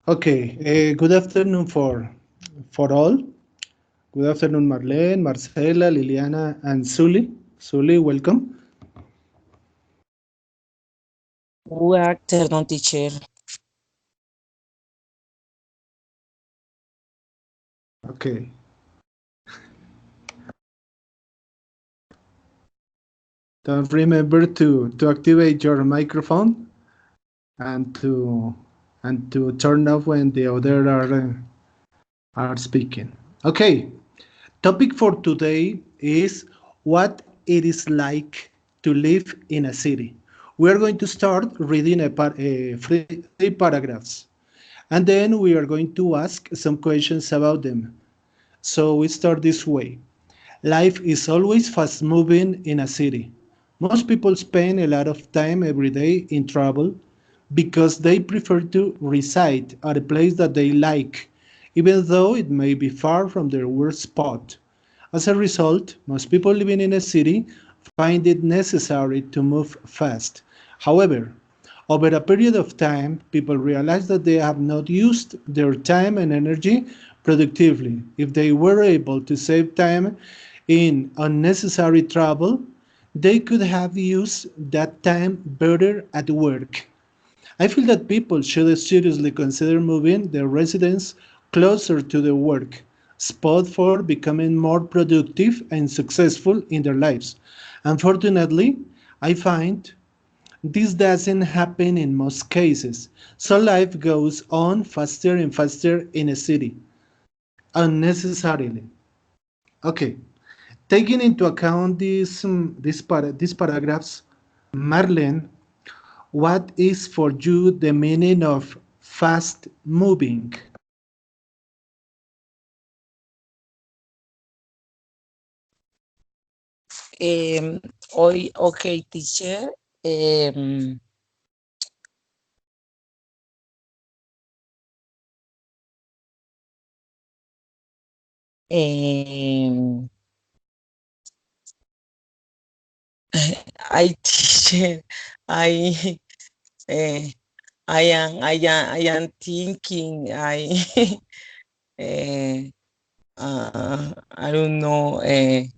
Okay, good afternoon for all. Good afternoon, Marlene, Marcela, Liliana, and Sully. Sully, welcome. Good afternoon, teacher. Okay, don't remember to activate your microphone and to turn off when the other are speaking. Okay, topic for today is what it is like to live in a city. We are going to start reading three paragraphs, and then we are going to ask some questions about them. So we start this way. Life is always fast moving in a city. Most people spend a lot of time every day in travel because they prefer to reside at a place that they like, even though it may be far from their work spot. As a result, most people living in a city find it necessary to move fast. However, over a period of time, people realize that they have not used their time and energy productively. If they were able to save time in unnecessary travel, they could have used that time better at work. I feel that people should seriously consider moving their residence closer to their work spot for becoming more productive and successful in their lives. Unfortunately, I find this doesn't happen in most cases, so life goes on faster and faster in a city, unnecessarily. Okay, taking into account these paragraphs, Marlene, what is for you the meaning of fast moving? Okay, teacher. Um, um, I teacher. I uh, I am thinking. uh, I don't know. I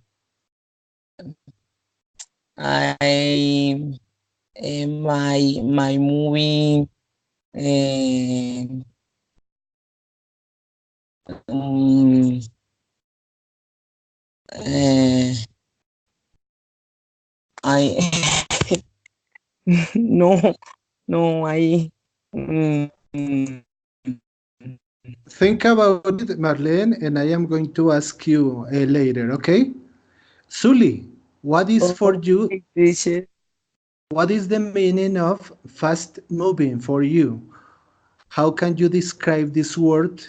my movie. Uh, um, uh, I no no Think about it, Marlene, and I am going to ask you later, okay? Sully, what is for you? okay, teacher. What is the meaning of fast moving for you? How can you describe this word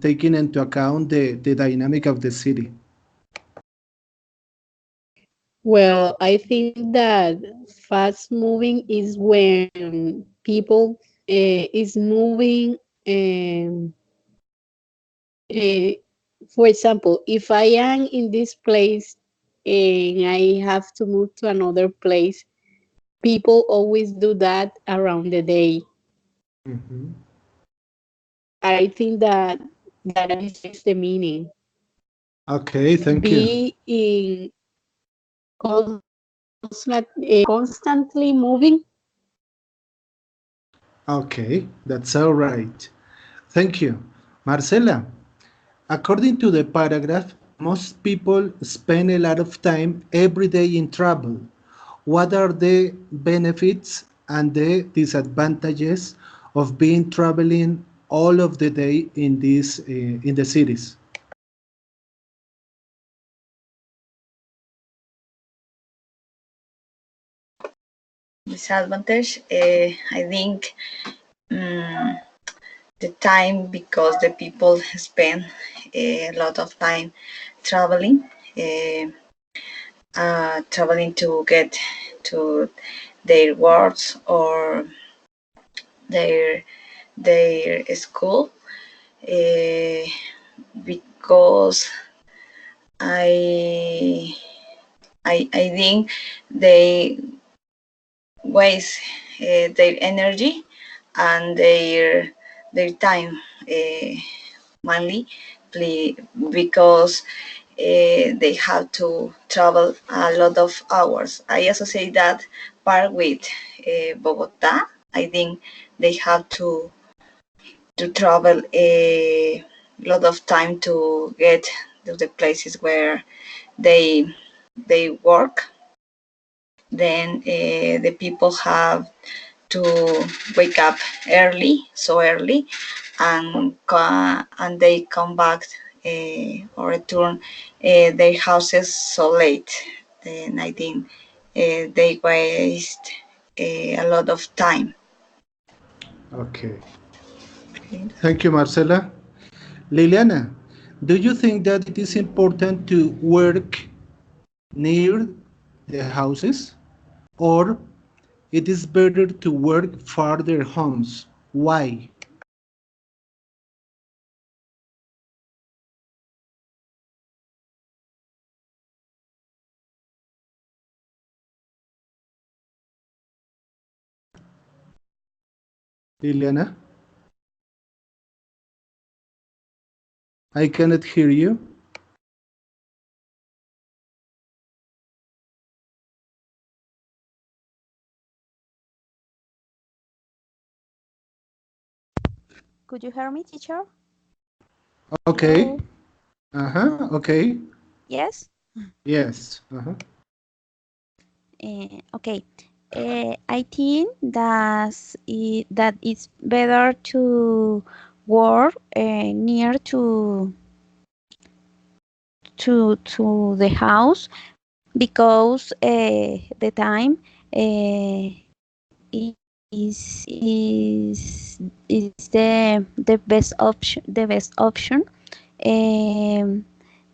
taking into account the dynamic of the city? Well, I think that fast moving is when people is moving. Um, uh, for example, if I am in this place and I have to move to another place, people always do that around the day. Mhm. I think that this is the meaning. Okay, thank you. Be in constantly moving. Okay, that's all right. Thank you. Marcela, according to the paragraph, most people spend a lot of time every day in travel. What are the benefits and the disadvantages of being traveling all of the day in the cities? Disadvantage, I think the time because the people spend a lot of time traveling, uh, traveling to get to their works or their school, uh, because I I think they waste their energy and their their time mainly because they have to travel a lot of hours. I associate that part with Bogota. I think they have to travel a lot of time to get to the places where they work. Then the people have to wake up early, so early, and they come back or return their houses so late. Then I think they waste a lot of time. Okay. Okay. Thank you, Marcela. Liliana, do you think that it is important to work near the houses, or it is better to work farther homes? Why? Liliana, I cannot hear you. Could you hear me, teacher? Okay. Hello? Okay. Yes? Yes. Okay. I think that it's better to work near to the house because the time is the best option. The best option. Um,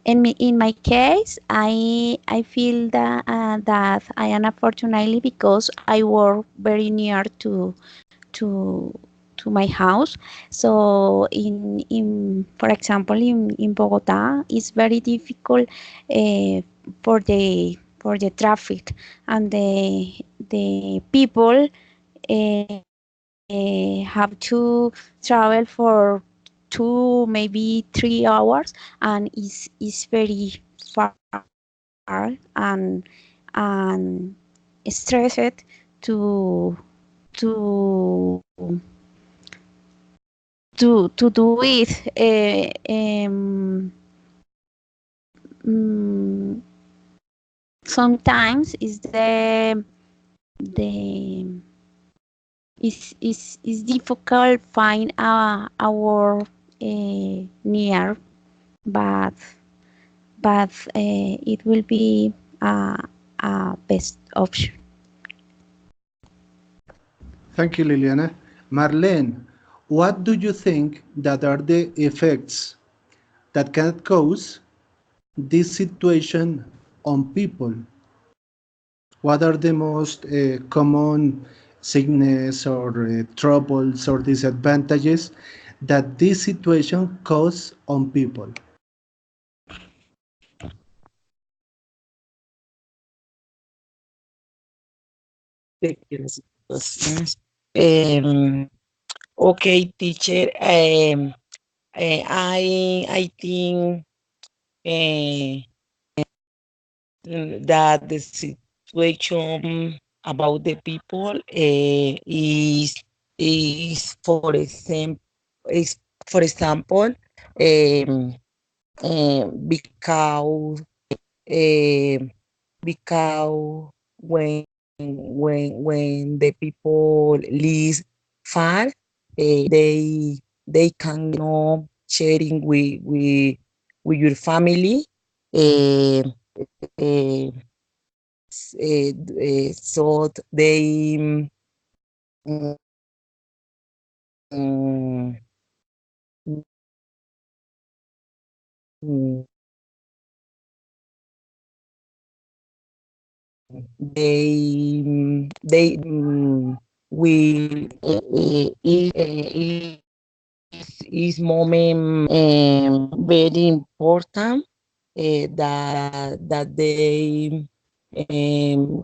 in my case, I feel that I am unfortunately because I work very near to to my house. So in for example in Bogota, it's very difficult for the traffic and the people have to travel for 2 maybe 3 hours and is very far and stressed to to to do it mm, sometimes is the is difficult find our near but it will be a best option. Thank you, Liliana. Marlene, what do you think that are the effects that can cause this situation on people? What are the most common sickness or troubles or disadvantages that this situation cause on people? Um, okay, teacher. I think uh, that the situation about the people is is for example because uh, because when the people live far, they cannot sharing with your family. Uh, uh, so they mm, mm, mm, they will is moment very important that they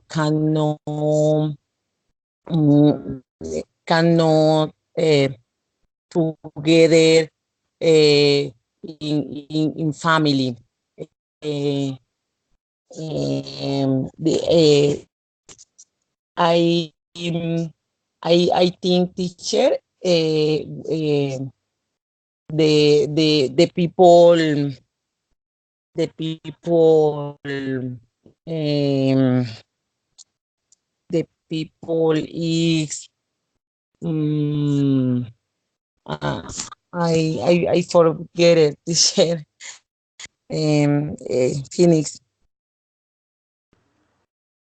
cannot mm, cannot together in family. Uh, I I think teacher the people um, the people is um, uh, I forget it teacher Phoenix.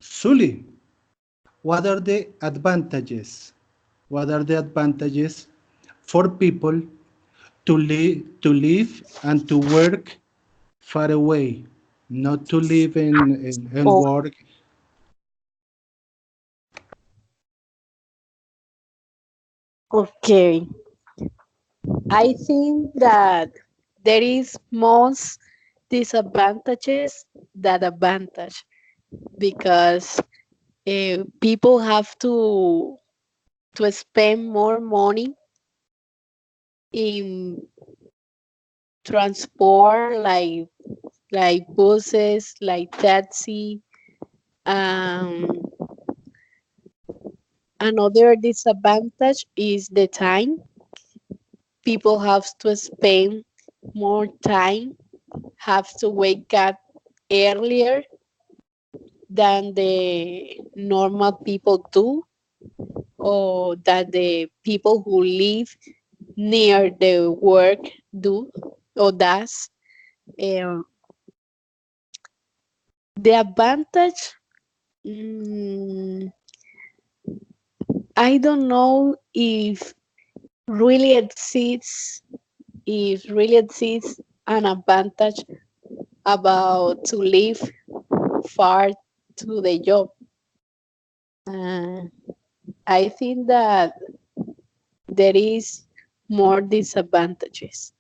Sully, what are the advantages? What are the advantages for people to live and to work far away, not to live in Oh, work? Okay, I think that there is most disadvantages than advantage because people have to spend more money in transport like buses, like taxi. Um, Another disadvantage is the time. People have to spend more time, have to wake up earlier than the normal people do, or that the people who live near the work do or does. Um, the advantage, mm, I don't know really exists if really exists an advantage about to live far to the job. Uh, I think that there is more disadvantages.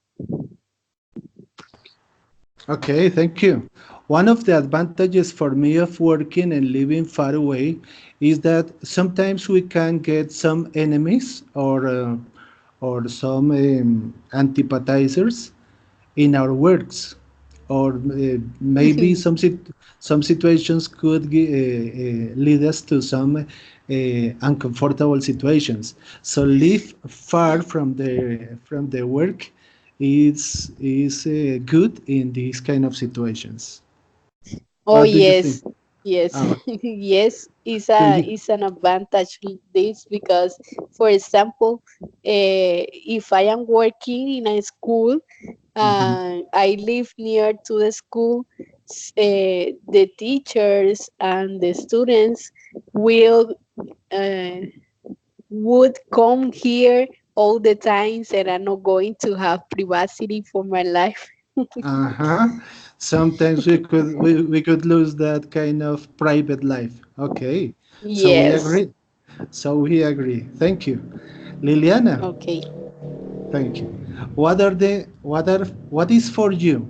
Okay, thank you. One of the advantages for me of working and living far away is that sometimes we can get some enemies or some antipathizers in our works, or maybe some situations could lead us to some uncomfortable situations. So live far from the work is good in these kind of situations. Oh What do you think? yes, yes, Uh, yes. do you? Is an advantage this because, for example, if I am working in a school, Mhm. I live near to the school, the teachers and the students will uh, would come here all the times, and I'm not going to have privacy for my life. Uh-huh. Sometimes we could lose that kind of private life. Okay. So we Yes. agree. So we agree. Thank you. Liliana, Okay. thank you. What is for you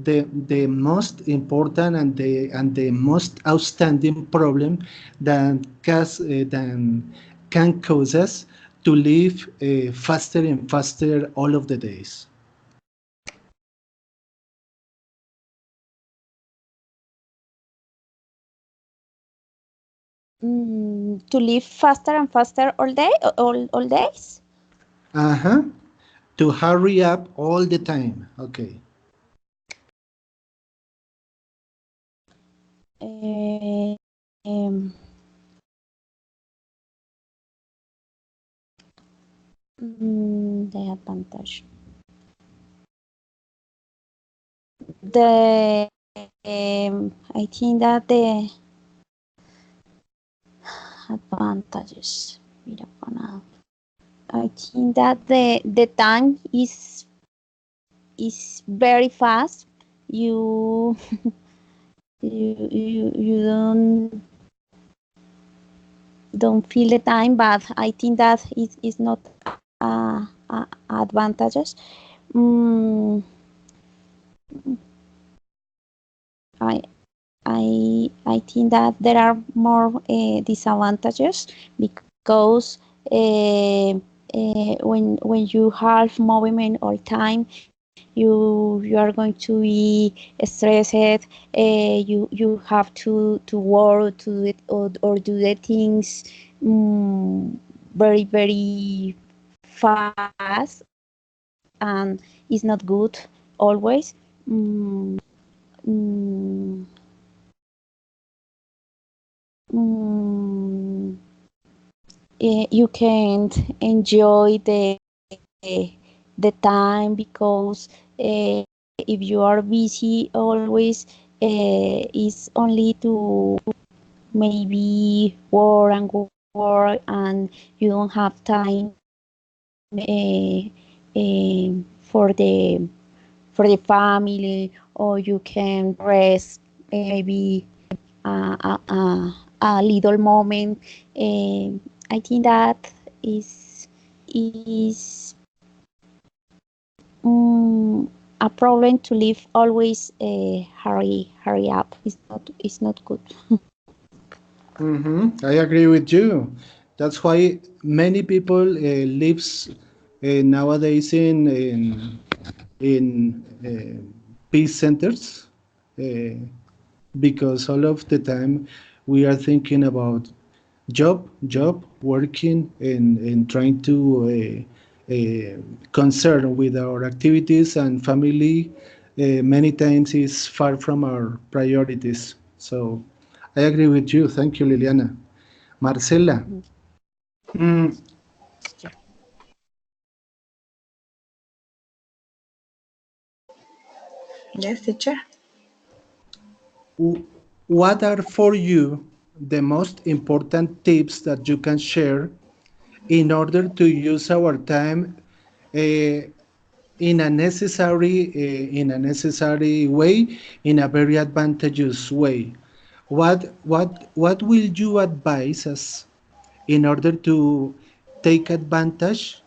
the most important and the most outstanding problem that can cause us to live faster and faster all of the days? To live faster and faster all day, all days. Uh-huh. To hurry up all the time. Okay. Uh, um, the advantage. The I think that the advantages. Mira, pana. I think that the time is very fast. You you don't feel the time, but I think that is not advantages. Mm, I I think that there are more disadvantages because uh, when you have movement all time, you are going to be stressed. You have to work to it, or do the things very very fast, and it's not good always. Mm, mm, mm, you can't enjoy the time, because if you are busy always, it's only to maybe work and work, and you don't have time for the family, or you can rest maybe a little moment. I think that is a problem to live always hurry up. It's not good. I agree with you. That's why many people lives nowadays in peace centers, uh, because all of the time we are thinking about job, working, and trying to concern with our activities, and family many times is far from our priorities. So I agree with you. Thank you, Liliana. Marcela, mm, Yes, teacher. what are for you the most important tips that you can share in order to use our time uh, in a necessary way, in a very advantageous way? What will you advise us in order to take advantage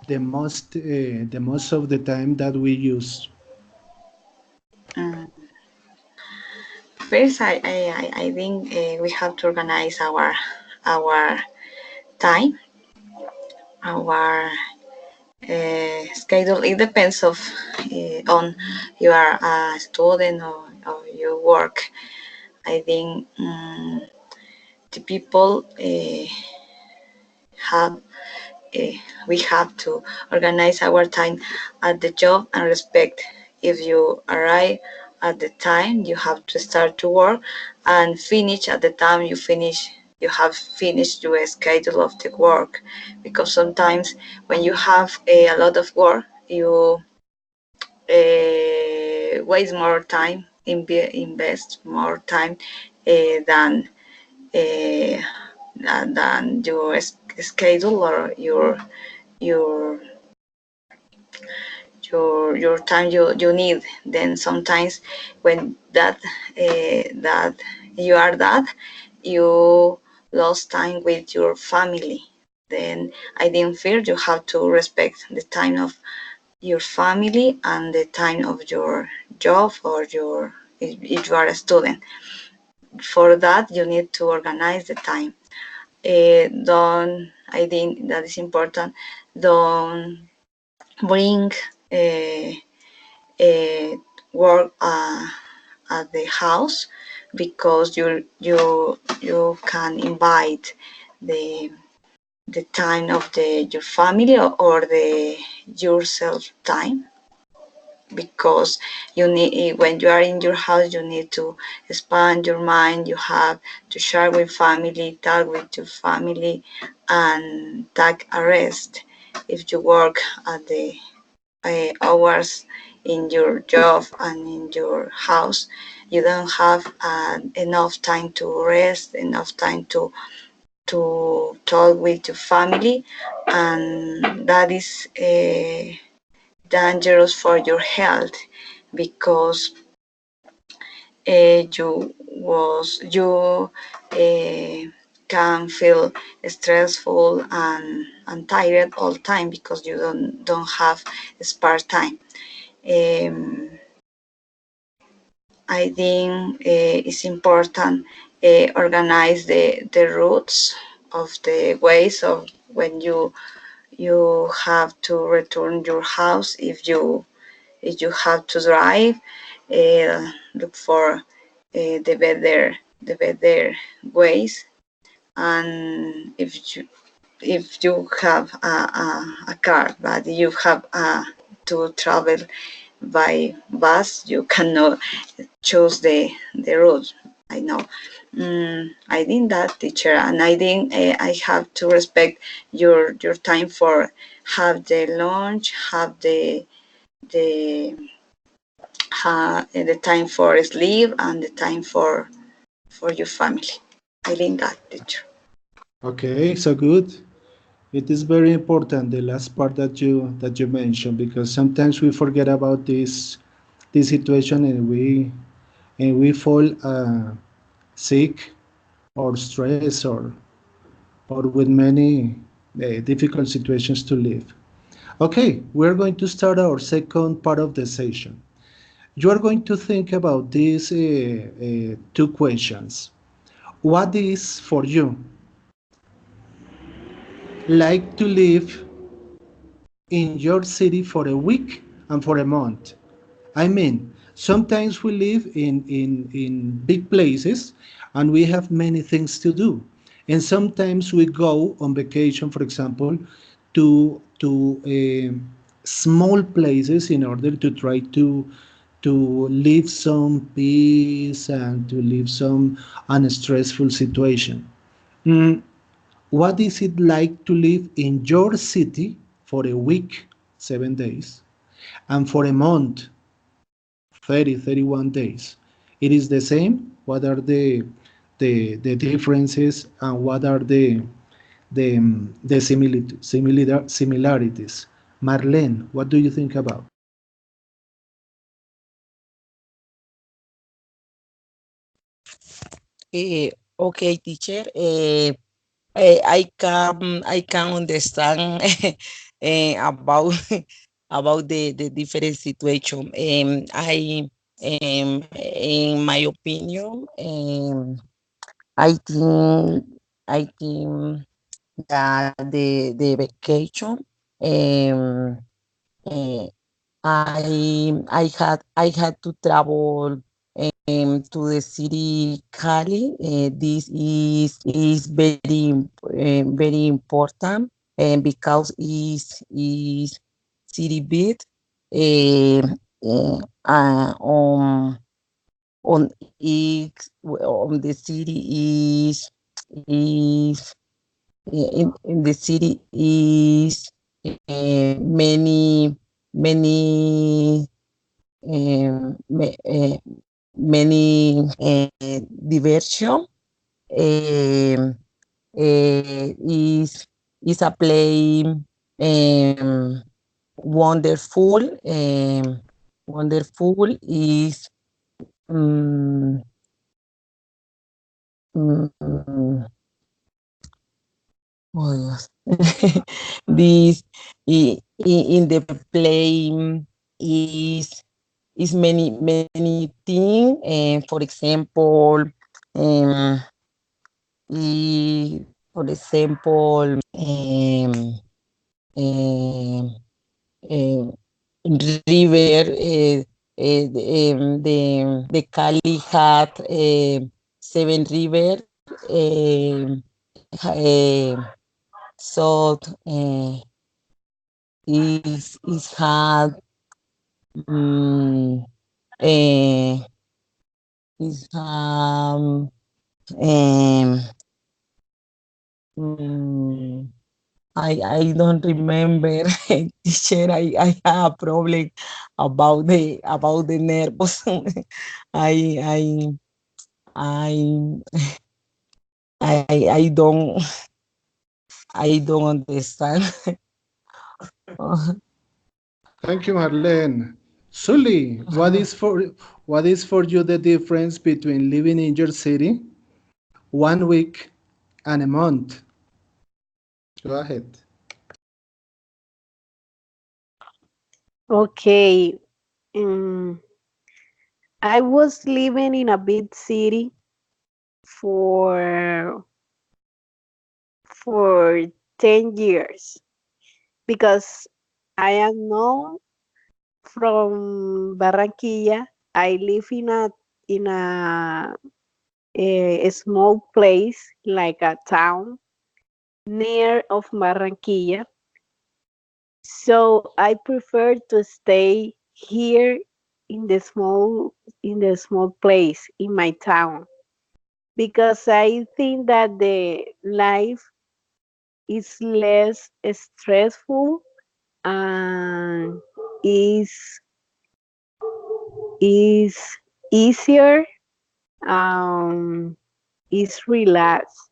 the most of the time that we use? Mm. First, I think we have to organize our time, our schedule. It depends of on you are a student or you work. I think the people have we have to organize our time at the job and respect. If you arrive at the time you have to start to work, and finish at the time you have finished your schedule of the work, because sometimes when you have a lot of work you waste more time, invest more time than uh, than your schedule or your your time you need. Then sometimes when that you are that you lost time with your family. Then I didn't fear you have to respect the time of your family and the time of your job, or your if you are a student. For that you need to organize the time. Don't, I think that is important, don't bring uh, work at the house, because you can invite the the time of the your family, or the yourself time, because you need, when you are in your house you need to expand your mind, you have to share with family, talk with your family, and take a rest. If you work at the hours in your job and in your house, you don't have enough time to rest, enough time to talk with your family, and that is dangerous for your health, because you can feel stressful and tired all the time, because you don't have spare time. I think it's important organize the routes of the ways of when you you have to return your house if you have to drive. Look for the better ways, and if you have a car but you have to travel by bus, you cannot choose the route. I know. I think that, teacher, and I think I have to respect your time for have the lunch, have the the time for sleep and the time for your family. I think that, teacher. Okay, so good. It is very important the last part that you mentioned, because sometimes we forget about this situation, and we fall sick or stressed, or with many difficult situations to live. Okay, we're going to start our second part of the session. You are going to think about these two questions. What is for you like to live in your city for a week and for a month? I mean, sometimes we live in big places and we have many things to do. And sometimes we go on vacation, for example, to small places in order to try to live some peace and to live some unstressful situation. Mm, what is it like to live in your city for a week, 7 days, and for a month, 30, 31 days? It is the same. What are the differences, and what are the similarities? Marlene, what do you think about? Okay, teacher. I can understand about about the different situation. In my opinion, I think that the vacation, um, uh, I had to travel to the city Cali. This is very important, because is city bit um, on on the city is in the city is many many diversion. um, is a play um, wonderful. Wonderful is um, mm, oh Dios. This in the play is many things. For example, um, for example, um, um, river. The Cali had 7 river. So is had um, is um, I don't remember. Teacher, I have a problem about the nervous. I I I I don't understand. Thank you, Marlene. Sully, what is for you the difference between living in your city 1 week and a month? Go ahead. Okay. Um, I was living in a big city for for 10 years. because I am known from Barranquilla. I live in a small place like a town near of Barranquilla. So I prefer to stay here in the small place in my town because I think that the life is less stressful and is easier, um is relaxed.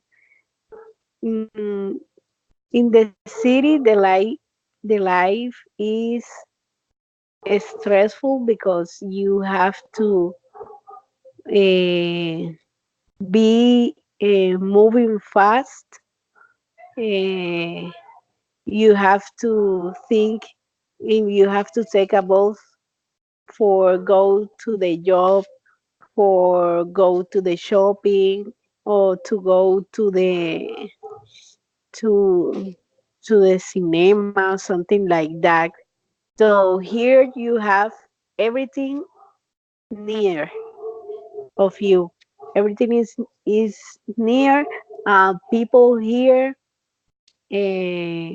Mm, in the city the life is stressful because you have to uh, be moving fast. uh, you have to think if you have to take a bus for go to the job, for go to the shopping, or to go to to the cinema, something like that. So here you have everything near of you. Everything is near. People here uh,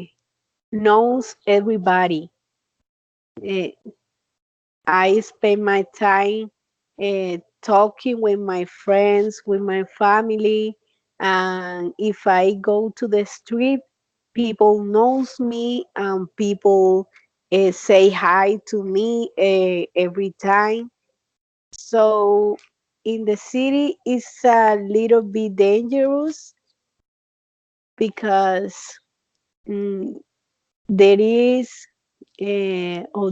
knows everybody. Uh, I spend my time talking with my friends, with my family, and if I go to the street, people knows me, and people say hi to me every time. So in the city, it's a little bit dangerous because mm, there is or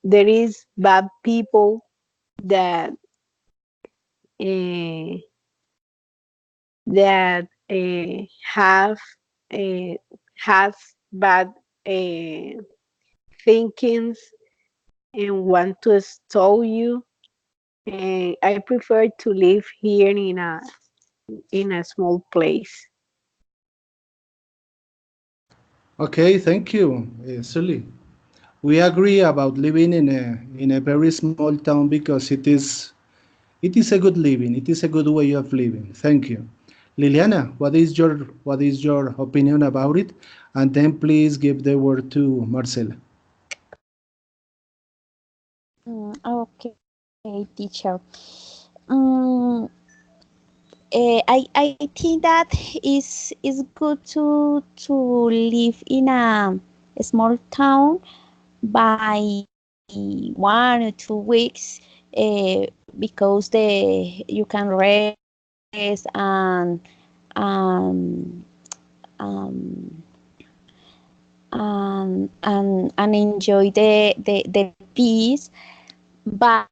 there is bad people that uh, have uh, has bad thinkings and want to stole you. And I prefer to live here in a small place. Okay, thank you, Sully. We agree about living in a very small town because it is a good living. It is a good way of living. Thank you. Liliana, what is your opinion about it? And then please give the word to Marcela. Okay, teacher. Um, I think that is good to live in a small town by 1 or 2 weeks, uh, because you can rest um, um, and enjoy the peace. But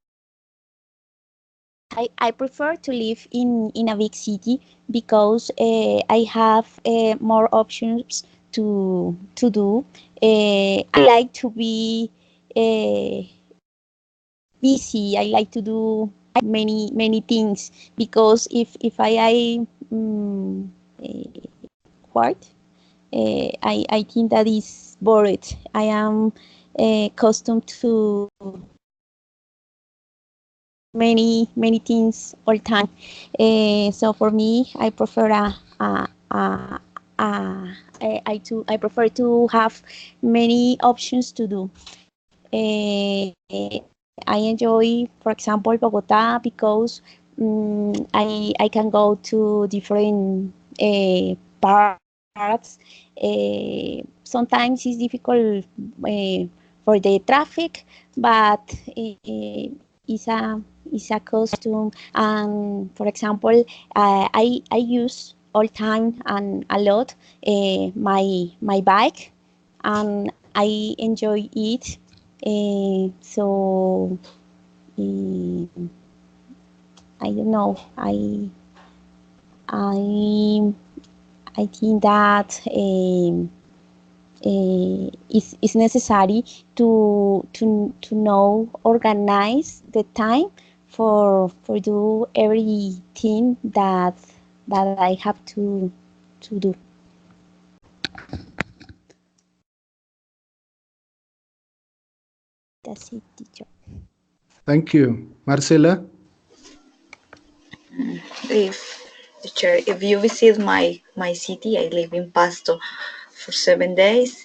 I prefer to live in a big city because I have more options to do. I like to be uh, busy. I like to do many things because if I uh, work, I think that is bored. I am accustomed to many things all time. So for me, I prefer a, I prefer to have many options to do. I enjoy, for example, Bogota because I can go to different parts. Sometimes it's difficult for the traffic, but it's a custom. And for example, I use all time and a lot my bike, and I enjoy it. So uh, I don't know. I I think that it's necessary to know organize the time for do everything that I have to do. That's it, teacher. Thank you. Marcela? If you visit my city, I live in Pasto for 7 days.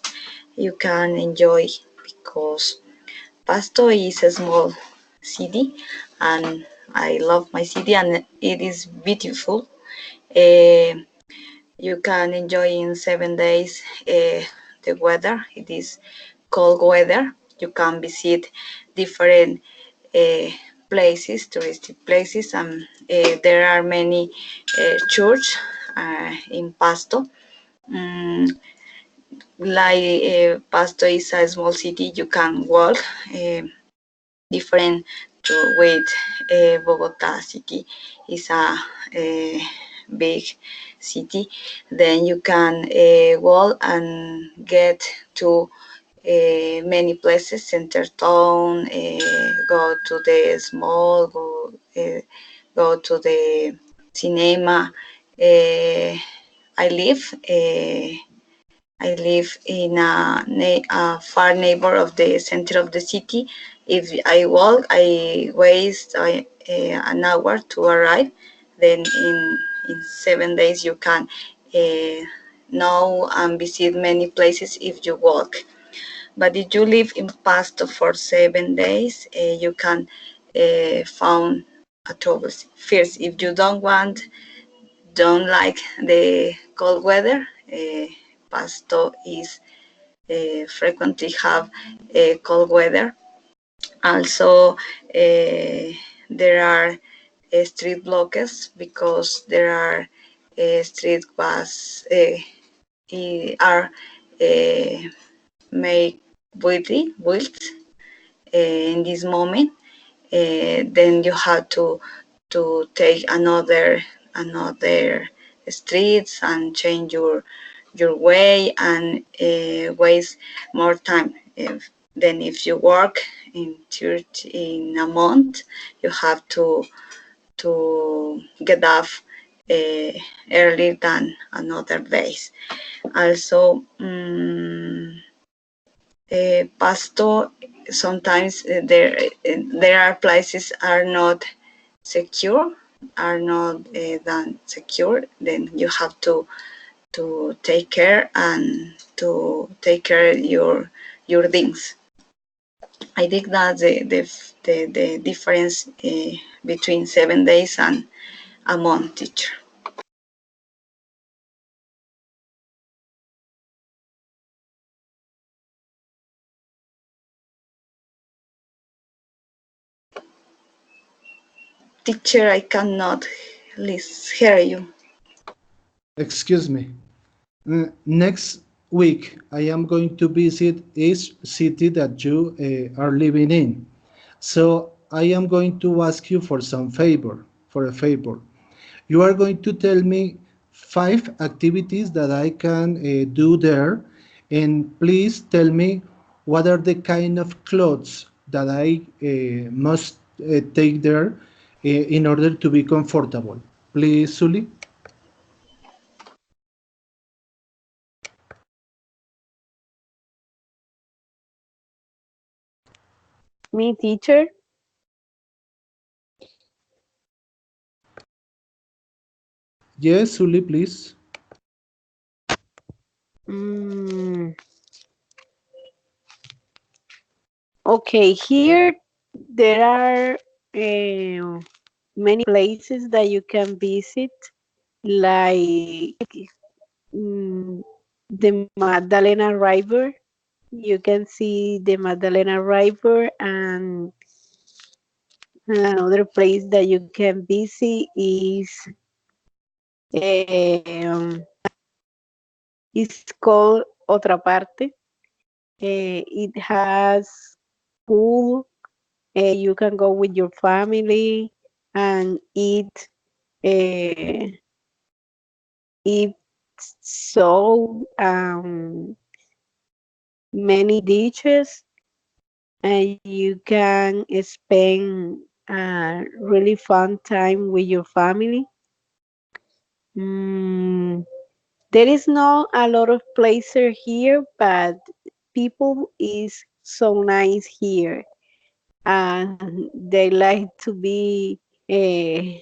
You can enjoy because Pasto is a small city, and I love my city, and it is beautiful. Uh, you can enjoy in 7 days the weather. It is cold weather. You can visit different uh, places, touristic places, and there are many church in Pasto. Mm, like Pasto is a small city, you can walk different to with Bogota city is a big city. Then you can walk and get to many places, center town, go to the small, go to the cinema. I live. I live in a far neighbor of the center of the city. If I walk, I waste an hour to arrive. Then in 7 days you can know and visit many places if you walk. But if you live in Pasto for 7 days, you can found a trouble. First, if you don't like the cold weather, Pasto is frequently have cold weather. Also, there are street blockades because there are street was are uh, made built in this moment. Then you have to take another streets and change your way and waste more time. Then if you work in church in a month, you have to get off earlier than another days. Also, Pasto sometimes there are places are not secure, are not done secure. Then you have to take care and to take care your things. I think that's the difference between 7 days and a month, teacher. Teacher, I cannot hear you. Excuse me. Next week, I am going to visit each city that you are living in. So I am going to ask you for a favor. You are going to tell me 5 activities that I can do there, and please tell me what are the kind of clothes that I must take there in order to be comfortable. Please, Sully. Me, teacher. Yes, Sully, please. Mm, okay, here there are many places that you can visit, like the Magdalena River. You can see the Magdalena River, and another place that you can visit um, is called Otra Parte. It has pool. You can go with your family and uh, eat so many dishes, and you can spend a really fun time with your family. Mm, there is not a lot of places here, but people is so nice here. and they like to be in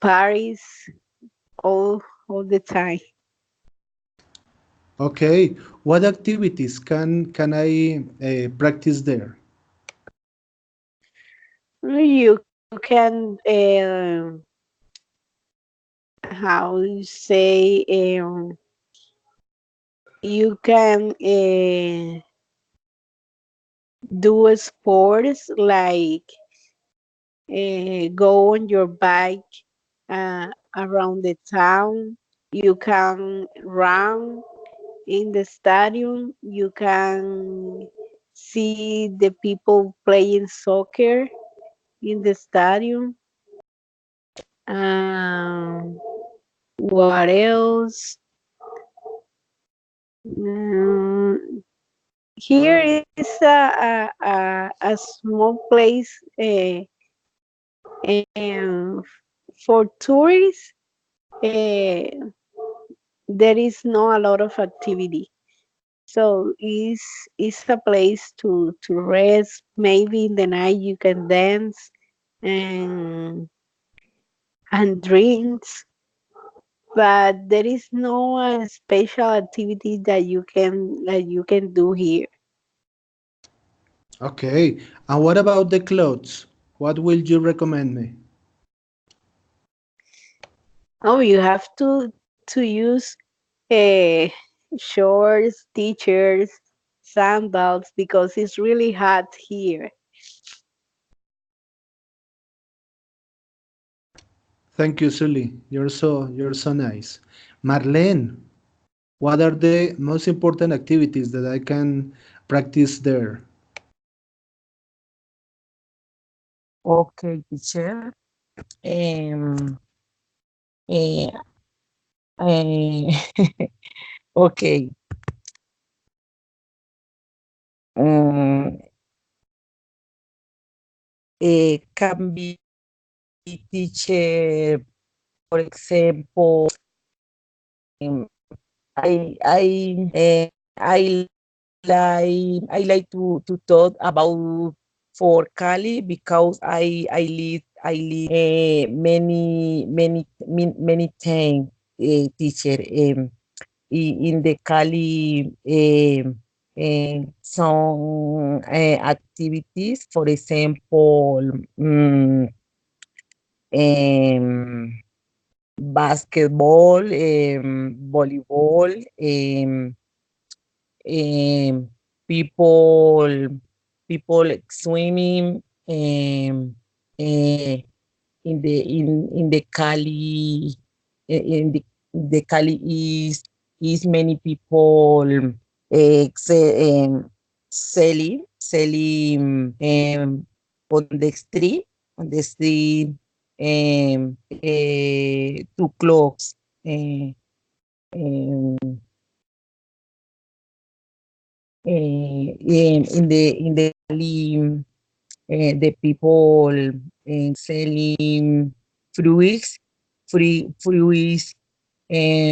Paris all the time. Okay, what activities can I practice there? You can how you say you can do sports like go on your bike around the town. You can run in the stadium. You can see the people playing soccer in the stadium. Um, what else? Mm, here is a small place um, for tourists. Uh, there is not a lot of activity. So it's a place to rest. Maybe in the night you can dance and drinks, but there is no special activity that you can do here. Okay, and what about the clothes? What will you recommend me? Oh, you have to use uh, shorts, t-shirts, sandals because it's really hot here. Thank you, Sully. You're so nice. Marlene, what are the most important activities that I can practice there? Okay, teacher. Um, eh, eh, okay. Um, can be teacher, for example, um, I I like to talk about for Cali because I live many times teacher in the Cali some activities, for example, um, basketball, volleyball, um, people swimming eh, in the Cali in the Cali is many people selling on the street two clocks uh, um, in the Cali the people selling fruits, fruits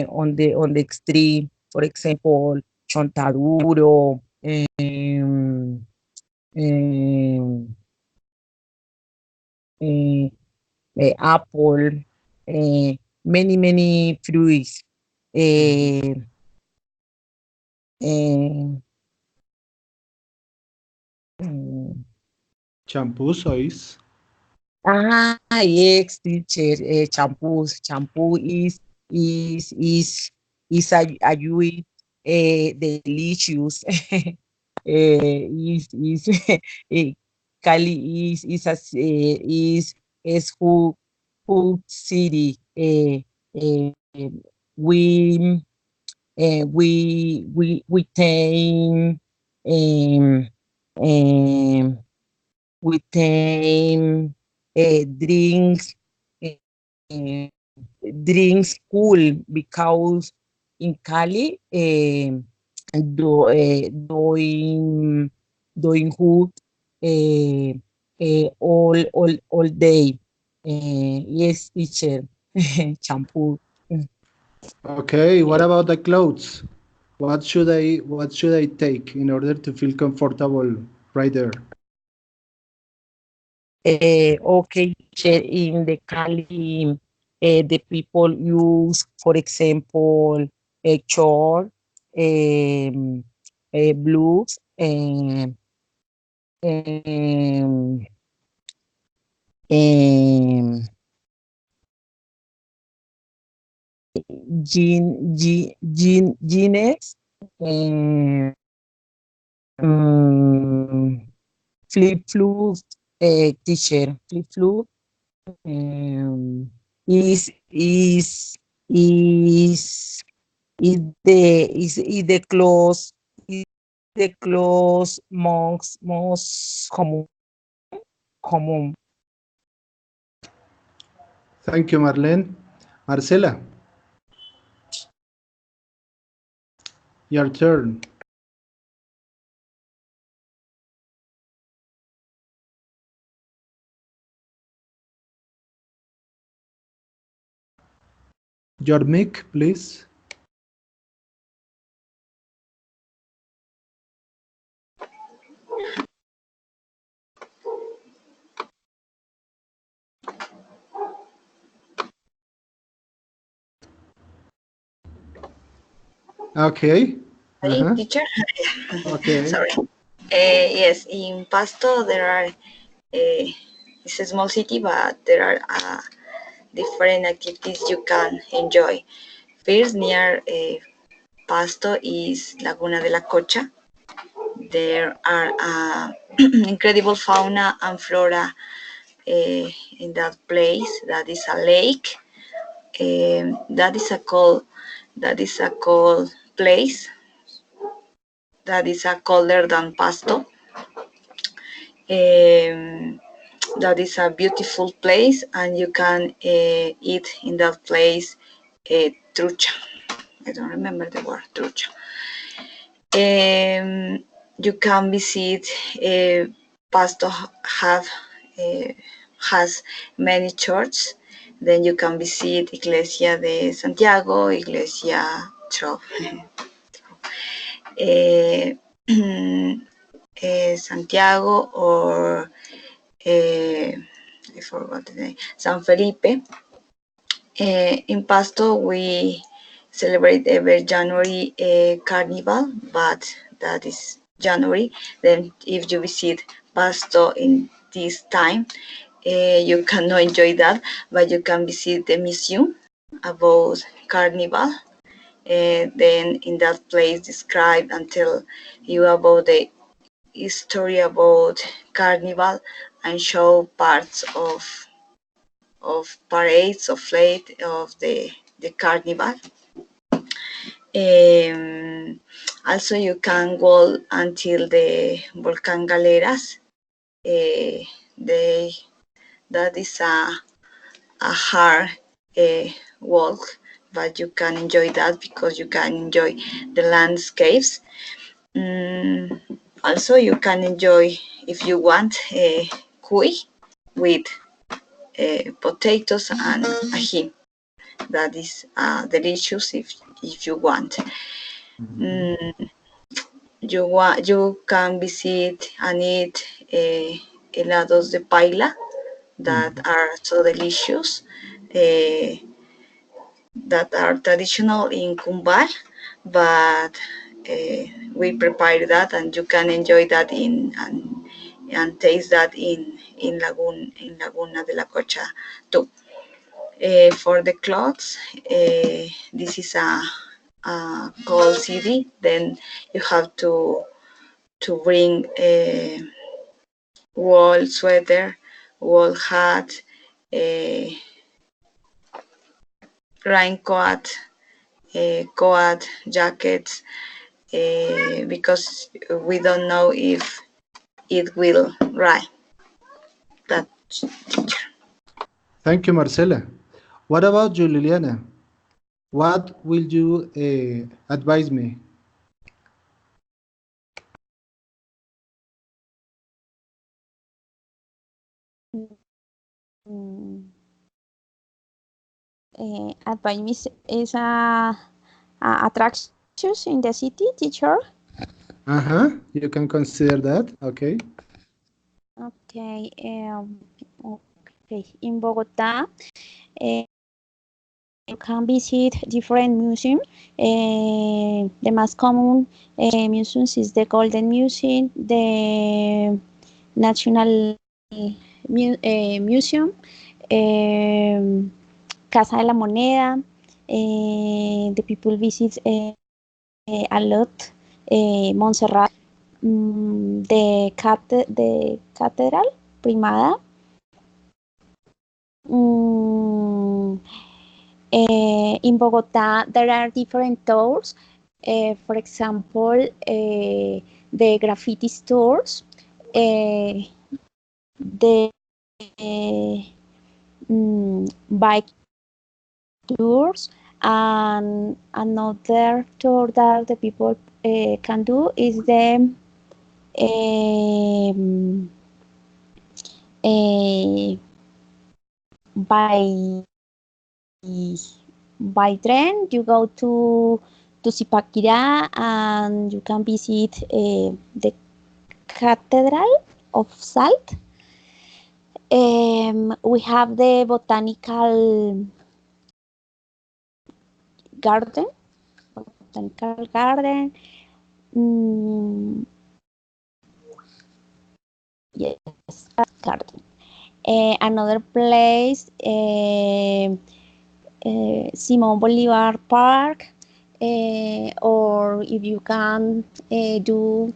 on the street, for example, chontaduro, um, eh, apple, many fruits. Eh, eh, mm, Shampoo, sois. yes, teacher. Shampoo is a you delicious. Is eh, Cali is food city. We we take um, um, we take drinks uh, drinks cool because in Cali doing food all day. Yes, teacher. Shampoo. Okay, what about the clothes? What should I take in order to feel comfortable right there? Okay, teacher, in the Cali, the people use, for example, a short, blues, um, um, jeans, flip-flops, teacher, flip-flop, um, is is is is the clothes most common. Thank you, Marlene. Marcela, your turn. Your mic, please. Okay. Hey, Uh-huh. teacher. Okay. Sorry. Yes, in Pasto there are. It's a small city, but there are different activities you can enjoy. First, near Pasto is Laguna de la Cocha. There are incredible fauna and flora in that place. That is a lake. That is a cold. That is a cold place. That is a colder than Pasto. Um, that is a beautiful place, and you can eat in that place trucha. I don't remember the word trucha. You can visit. Pasto have has many churches. Then you can visit Iglesia de Santiago, Iglesia Tro, eh, Santiago, or I forgot the name, San Felipe. In Pasto, we celebrate every January carnival, but that is January. Then, if you visit Pasto in this time, you cannot enjoy that, but you can visit the museum about carnival. Then, in that place, describe and tell you about the history about carnival and show parts of parades of flight of the carnival. Also, you can walk until the Volcan Galeras. They that is a hard walk, but you can enjoy that because you can enjoy the landscapes. Also, you can enjoy, if you want, cuy with potatoes and ají. That is delicious if you want. You can visit and eat helados de paila that are so delicious. That are traditional in Cumbal, but we prepare that, and you can enjoy that and taste that in Laguna de la Cocha too. For the clothes, this is a cold city. Then you have to bring a wool sweater, wool hat, a raincoat, coat jackets, because we don't know if it will rain. That teacher. Thank you, Marcela. What about you, Liliana? What will you advise me? Mm, advise me is attractions in the city, teacher. Uh-huh. You can consider that. Okay. Okay. Okay, in Bogota, you can visit different museums. The most common museums is the Golden Museum, the National Museum, Casa de la Moneda. The people visit a lot. Montserrat, the Cathedral Primada. In Bogota, there are different tours. For example, the graffiti stores, the bike tours, and another tour that the people can do is the by train. You go to Zipaquirá and you can visit the Cathedral of Salt. We have the botanical garden. Yes, garden. Another place, Simón Bolívar Park, or if you can do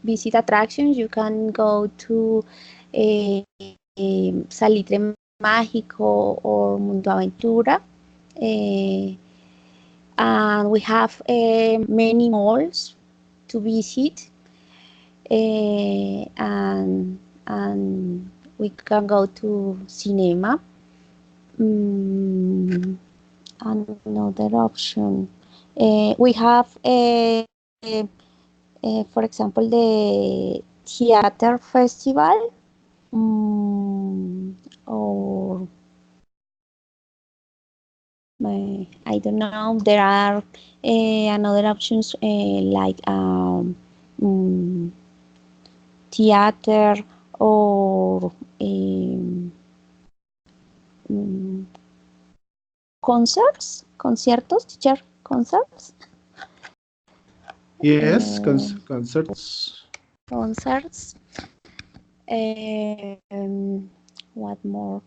visit attractions, you can go to Salitre Mágico or Mundo Aventura. And we have many malls to visit, and we can go to cinema. Another option, we have for example, the theater festival, or I don't know. There are another options like theater or conciertos, teacher concerts. Yes, concerts. Concerts. What more?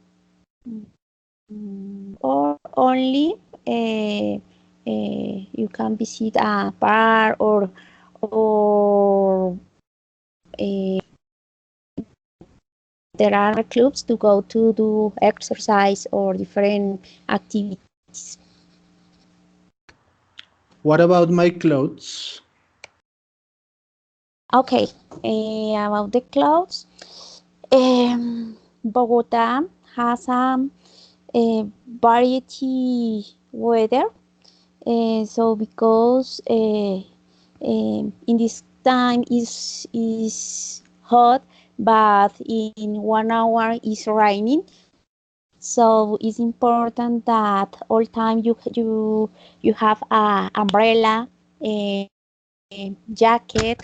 Or only you can visit a bar or there are clubs to go to do exercise or different activities. What about my clothes? Okay, about the clothes, Bogota has a variety weather. So because in this time is hot, but in 1 hour is raining. So it's important that all time you have a umbrella, a jacket,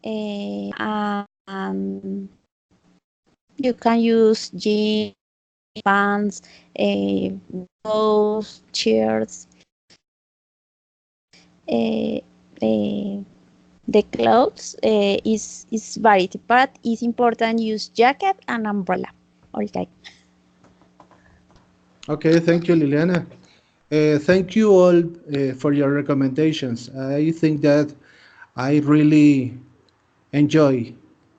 and you can use jeans, pants, clothes, shirts. The clothes is variety, but it's important use jacket and umbrella all time. Okay, thank you, Liliana. Thank you all for your recommendations. I think that I really enjoy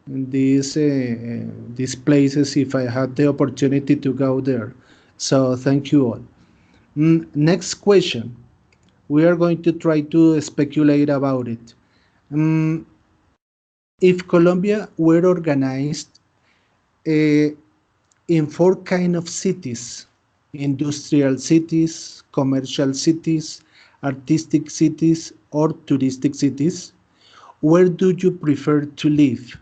these places if I had the opportunity to go there. So thank you all. Next question. We are going to try to speculate about it. If Colombia were organized in four kind of cities: industrial cities, commercial cities, artistic cities, or touristic cities, where do you prefer to live?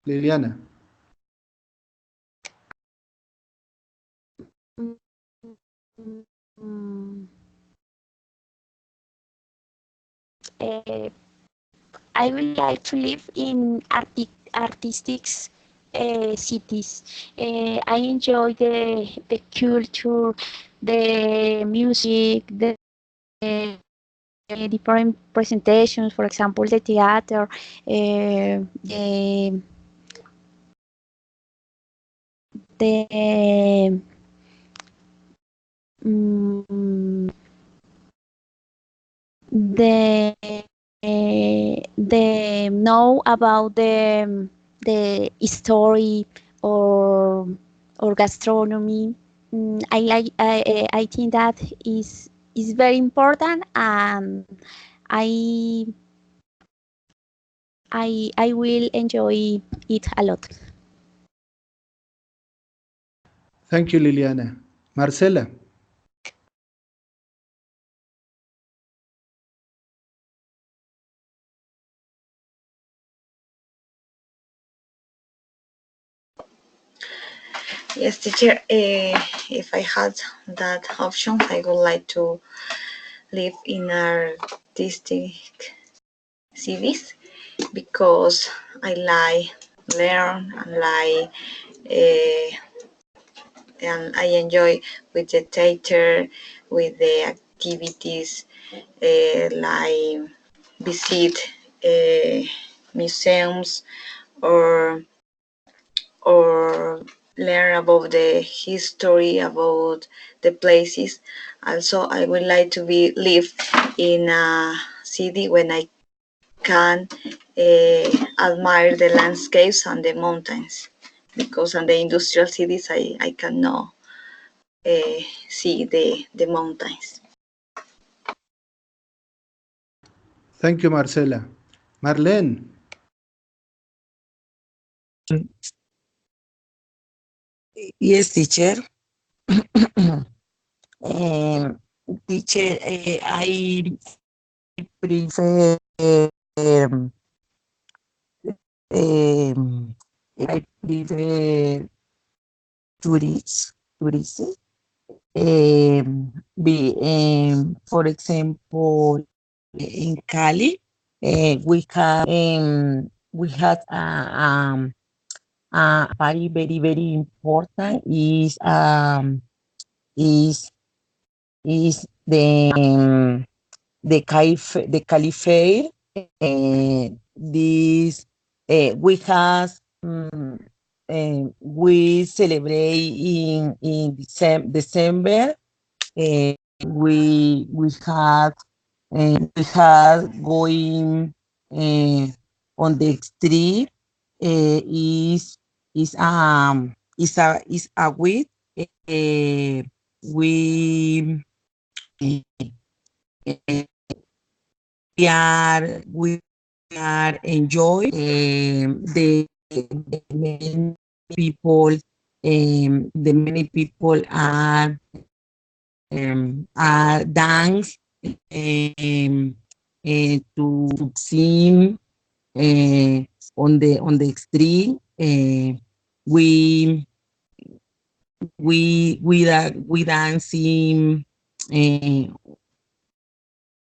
Liliana. Mm, I would like to live in artistic cities. I enjoy the culture, the music, the different presentations, for example, the theater, the mm, the know about the story or gastronomy. I think that is very important, and I I will enjoy it a lot. Thank you, Liliana. Marcela. Yes, teacher. If I had that option, I would like to live in artistic cities because I like learn and like and I enjoy with the theater, with the activities like visit museums or or learn about the history about the places. Also, I would like to be live in a city when I can admire the landscapes and the mountains because in the industrial cities I cannot see the mountains. Thank you, Marcela. Marlene. Yes, teacher. um, Teacher, I prefer um, I prefer tourism. For example, in Cali, we had a party very important is the Cali Fair. This we have we celebrate in December. We had going on the street is a week. We uh, we are enjoy the many people the many people are dance to sing on the street. We we dancing.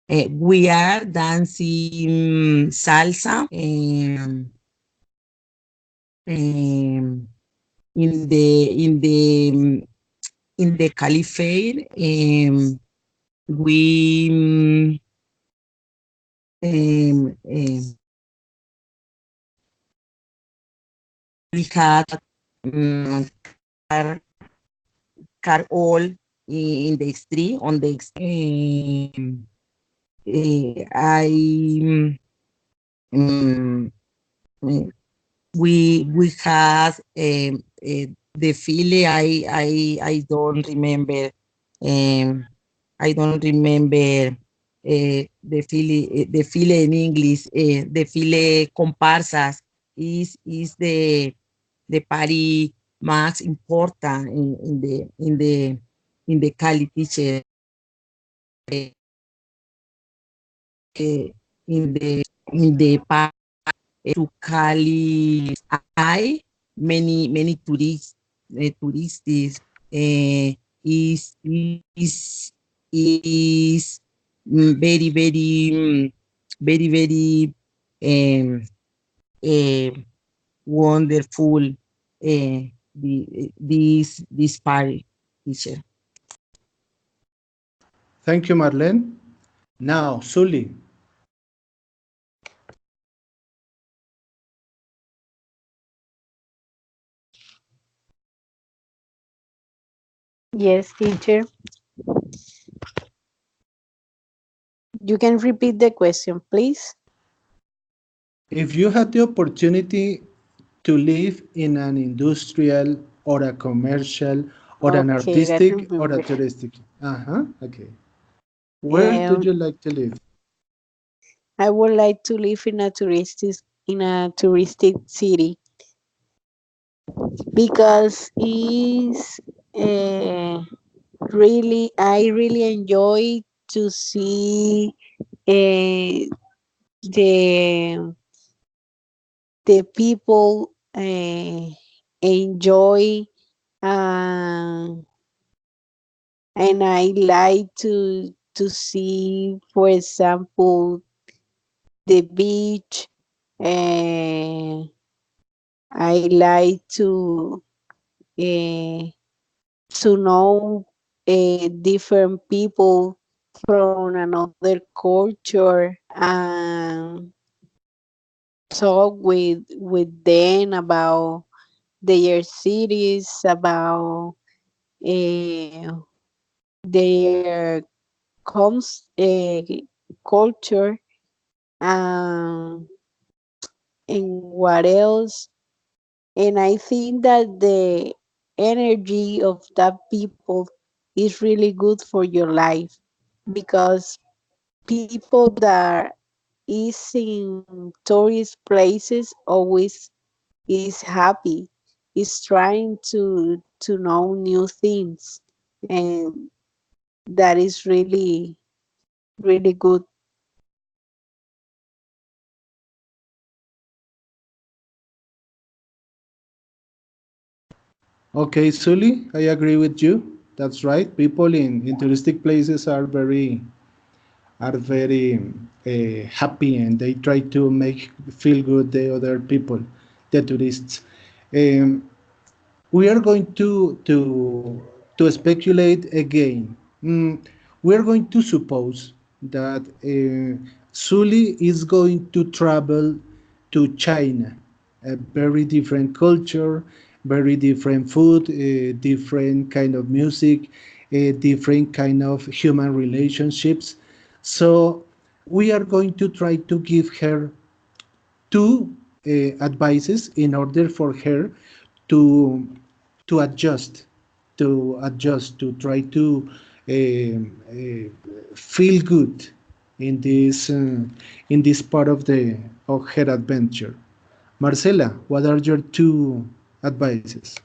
We are dancing salsa in the caliphate. We we had car, car all in the street on the I we had the file. I don't remember. I don't remember the file in English. The file comparsas is the party más important in the Cali, teacher. In the party to Cali, I many tourists tourists is is very um, wonderful this part, teacher. Thank you, Marlene. Now, Sully. Yes, teacher. You can repeat the question, please. If you had the opportunity to live in an industrial or a commercial or an Okay, I artistic or a remember. touristic, okay. Where do Um, you like to live? I would like to live in a touristic city because it's really I really enjoy to see the people enjoy, uh, and I like to see, for example, the beach. And I like uh, to know different people from another culture and talk with them about their cities, about uh, their culture, um, and what else. And I think that the energy of that people is really good for your life, because people that is in tourist places always is happy, is trying to know new things, and that is really really good. Okay, Sully, I agree with you. That's right. People in touristic places are very happy, and they try to make feel good the other people, the tourists. Um, we are going to speculate again. We are going to suppose that Sully is going to travel to China, a very different culture, very different food, different kind of music, different kind of human relationships. So we are going to try to give her two advices in order for her to to adjust to try to feel good in this part of her adventure. Marcela, what are your two advices?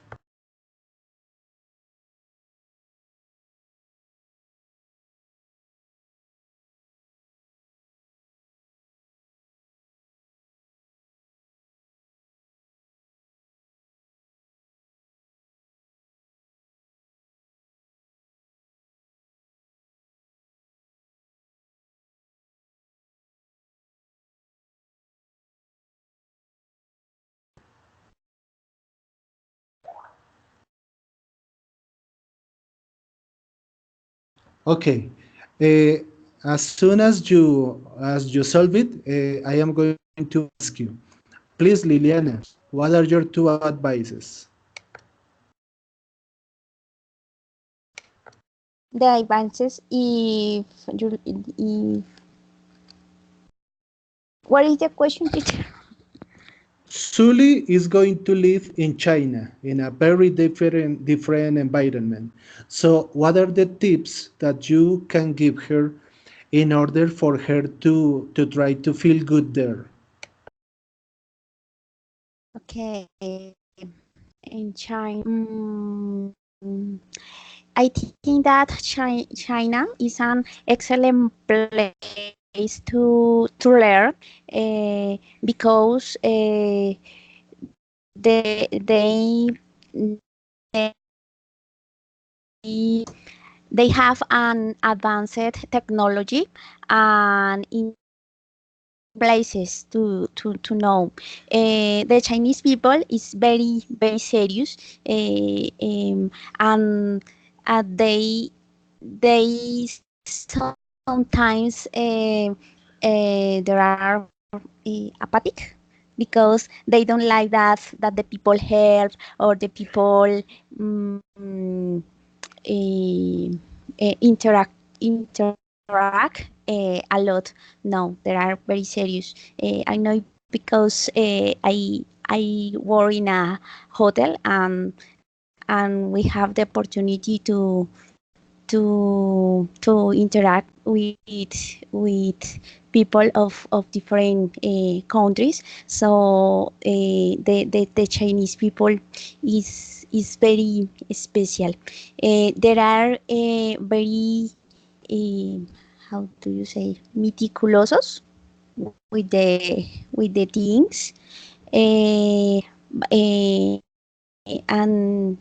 Okay. Uh, as soon as you solve it, I am going to ask you. Please, Liliana, what are your two advices? The advances if you if what is the question, teacher? Sully is going to live in China in a very different environment. So, what are the tips that you can give her in order for her to try to feel good there? Okay, in China, I think that China is an excellent place to learn, because they they have an advanced technology and places to know. The Chinese people is very very serious, and they sometimes there are apathic because they don't like that the people help or the people eh, interact a lot. No, they are very serious. I know because I work in a hotel and we have the opportunity to interact with people of different countries. So the Chinese people is very special. There are very how do you say meticulosos with the things, uh, and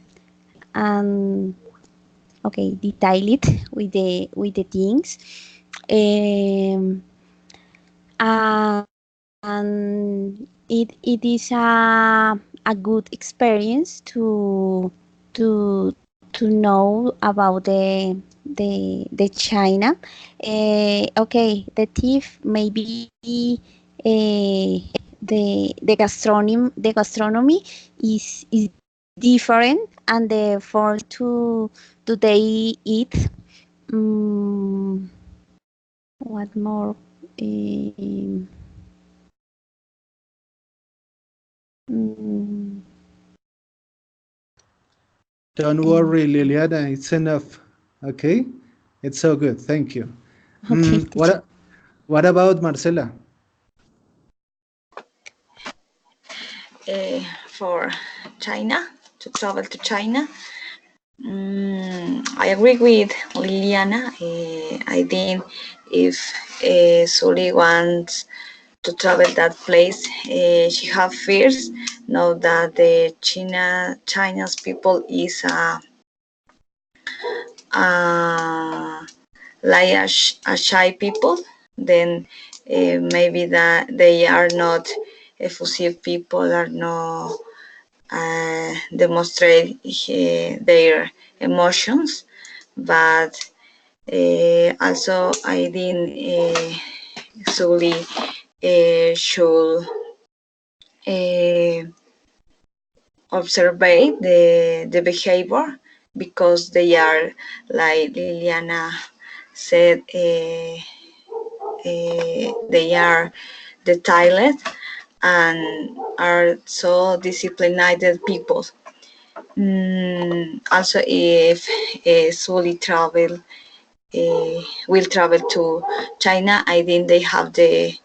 okay, detail it with the things, um, and it is a good experience to know about the China. Okay, the thief maybe the gastronomy is different, and the form to they eat. Mm, what more? Um, mm, Don't worry, Liliana, it's enough. Okay? It's so good. Thank you. okay, What, teacher. what about Marcela? For China, to travel to China. I agree with Liliana. I think if Suli wants to travel that place, she have fears. Know that the China's people is like a shy people. Then maybe that they are not effusive people, are not demonstrate their emotions, but also I think Sully should uh, observe the behavior, because they are, like Liliana said, they are detailed and are so disciplined people. Also, if Sully will travel to China, I think they have the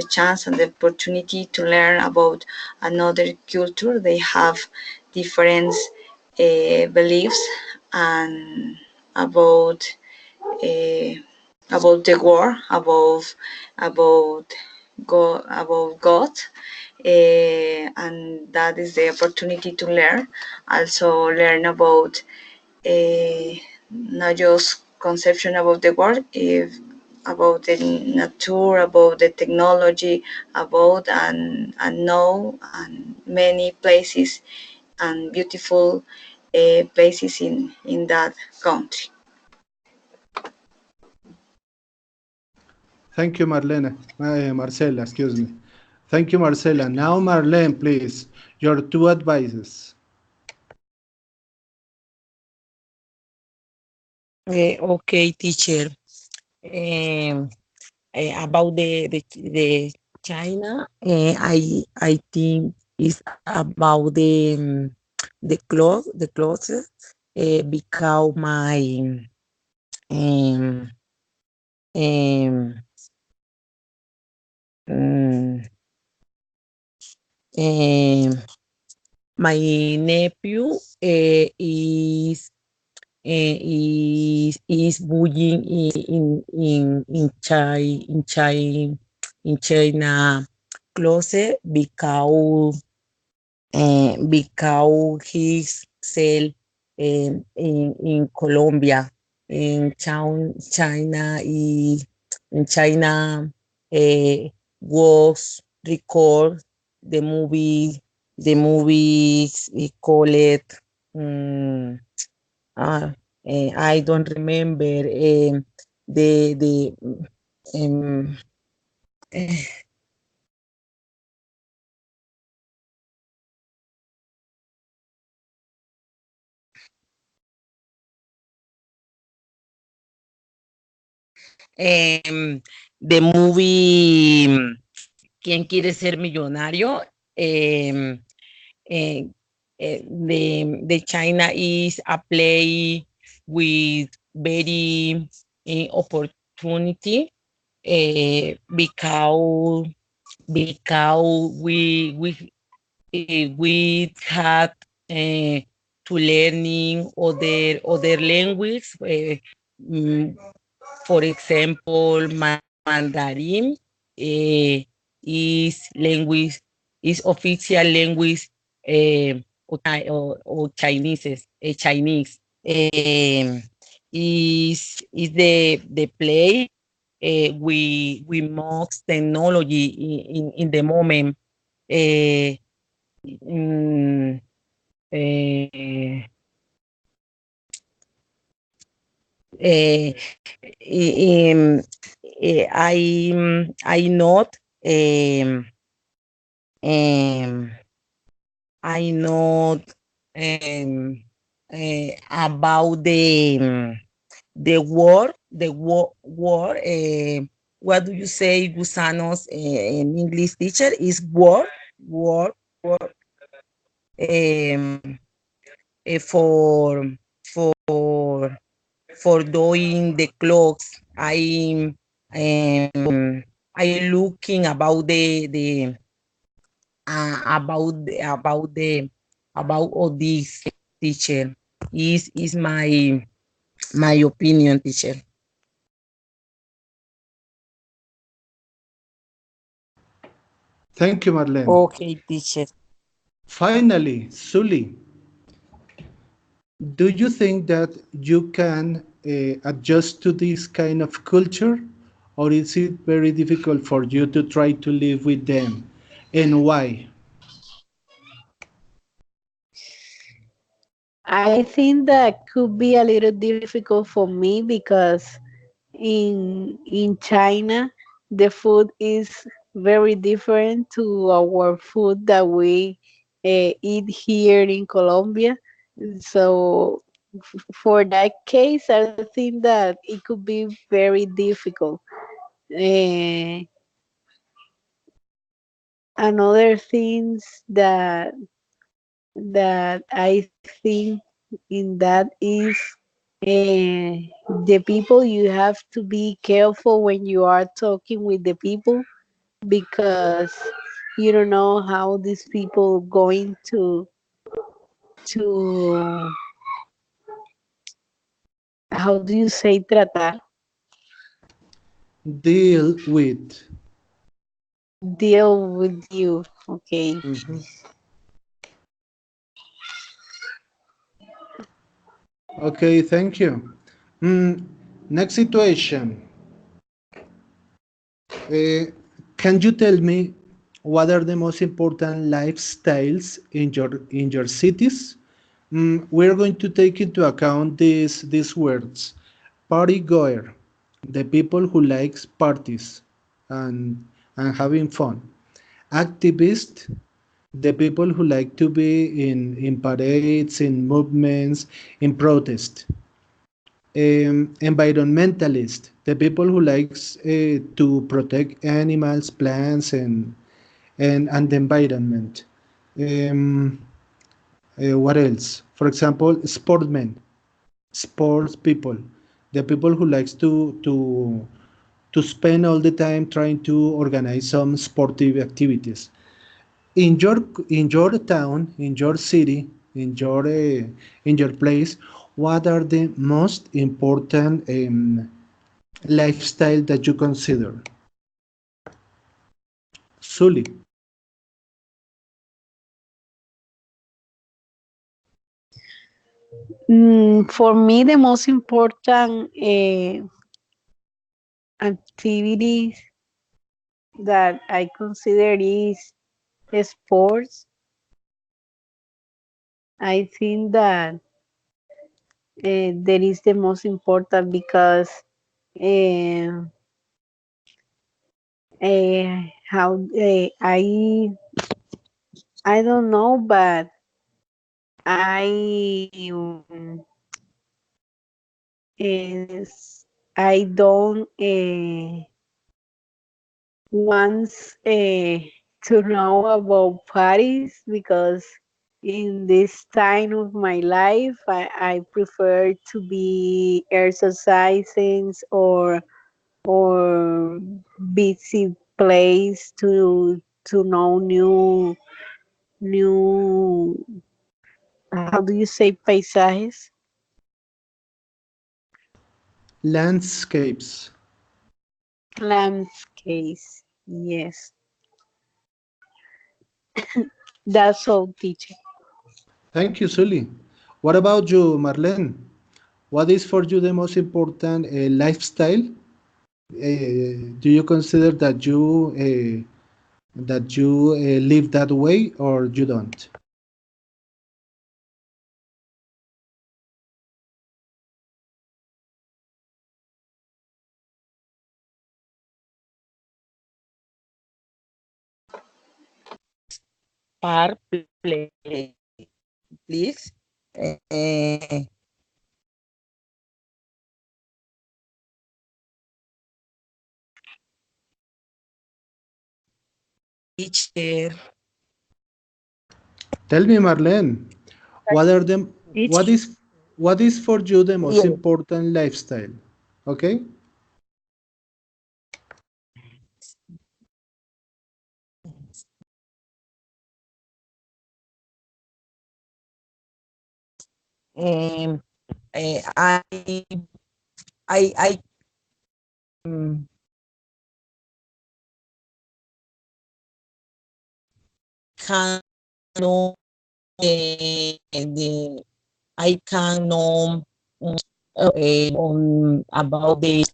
chance and the opportunity to learn about another culture. They have different beliefs and about uh, about the war, about God, and that is the opportunity to learn. Also, learn about not just conception about the world, if about the nature, about the technology, about and know and many places and beautiful places in that country. Thank you, Marlene. Marcela, excuse me. Thank you, Marcela. Now, Marlene, please, your two advices. Okay, teacher. Um, about the China, I think it's about the clothes, because my um, um, um, um, my nephew is bullying in China closet because he sell in Colombia, in China is in China was record the movies we call it. mm, I don't remember the um, eh, the movie ¿Quién quiere ser millonario? Eh, the China is a play with very opportunity because we had to learning other language. Mm, for example, Mandarin uh, is language is official language or Chinese. Chinese is the play we mix technology in the moment. Uh, mm, uh, uh, um, I not um, um, I not about the war. What do you say, gusanos, in English teacher is war. Um, for for for doing the clothes. I looking about the about all this teacher is my opinion, teacher. Thank you, Marlene. Okay, teacher. Finally, Sully, do you think that you can adjust to this kind of culture, or is it very difficult for you to try to live with them, and why? I think that could be a little difficult for me because in China the food is very different to our food that we eat here in Colombia. So for that case, I think that it could be very difficult. Uh, Another things that I think in that is the people. You have to be careful when you are talking with the people because you don't know how these people going to how do you say tratar, Deal with. deal with you. Okay. Mhm. Okay, thank you. Mm, Next situation. Uh, can you tell me what are the most important lifestyles in your cities? We're going to take into account these words. Party goer, the people who likes parties and having fun. Activist, the people who like to be in parades, in movements, in protest. Environmentalist, the people who likes to protect animals, plants, and the environment. Um, what else? For example, sportsmen, sports people, the people who likes to spend all the time trying to organize some sportive activities. In your town, in your city, in your place, what are the most important lifestyle that you consider? Sully. For me, the most important activities that I consider is sports. I think that that is the most important because uh, how I don't know, but I is I don't wants to know about parties because in this time of my life I prefer to be exercising or visit place to know new how do you say paisajes? Landscapes. Landscapes. Yes, that's all, teacher. Thank you, Sully. What about you, Marlene? What is for you the most important lifestyle? Do you consider that you live that way or you don't? Par play, please. Teacher. Tell me, Marlene, what are them? It's What is for you the most Yeah. important lifestyle? Okay. Um, I I um, can know the I can know about the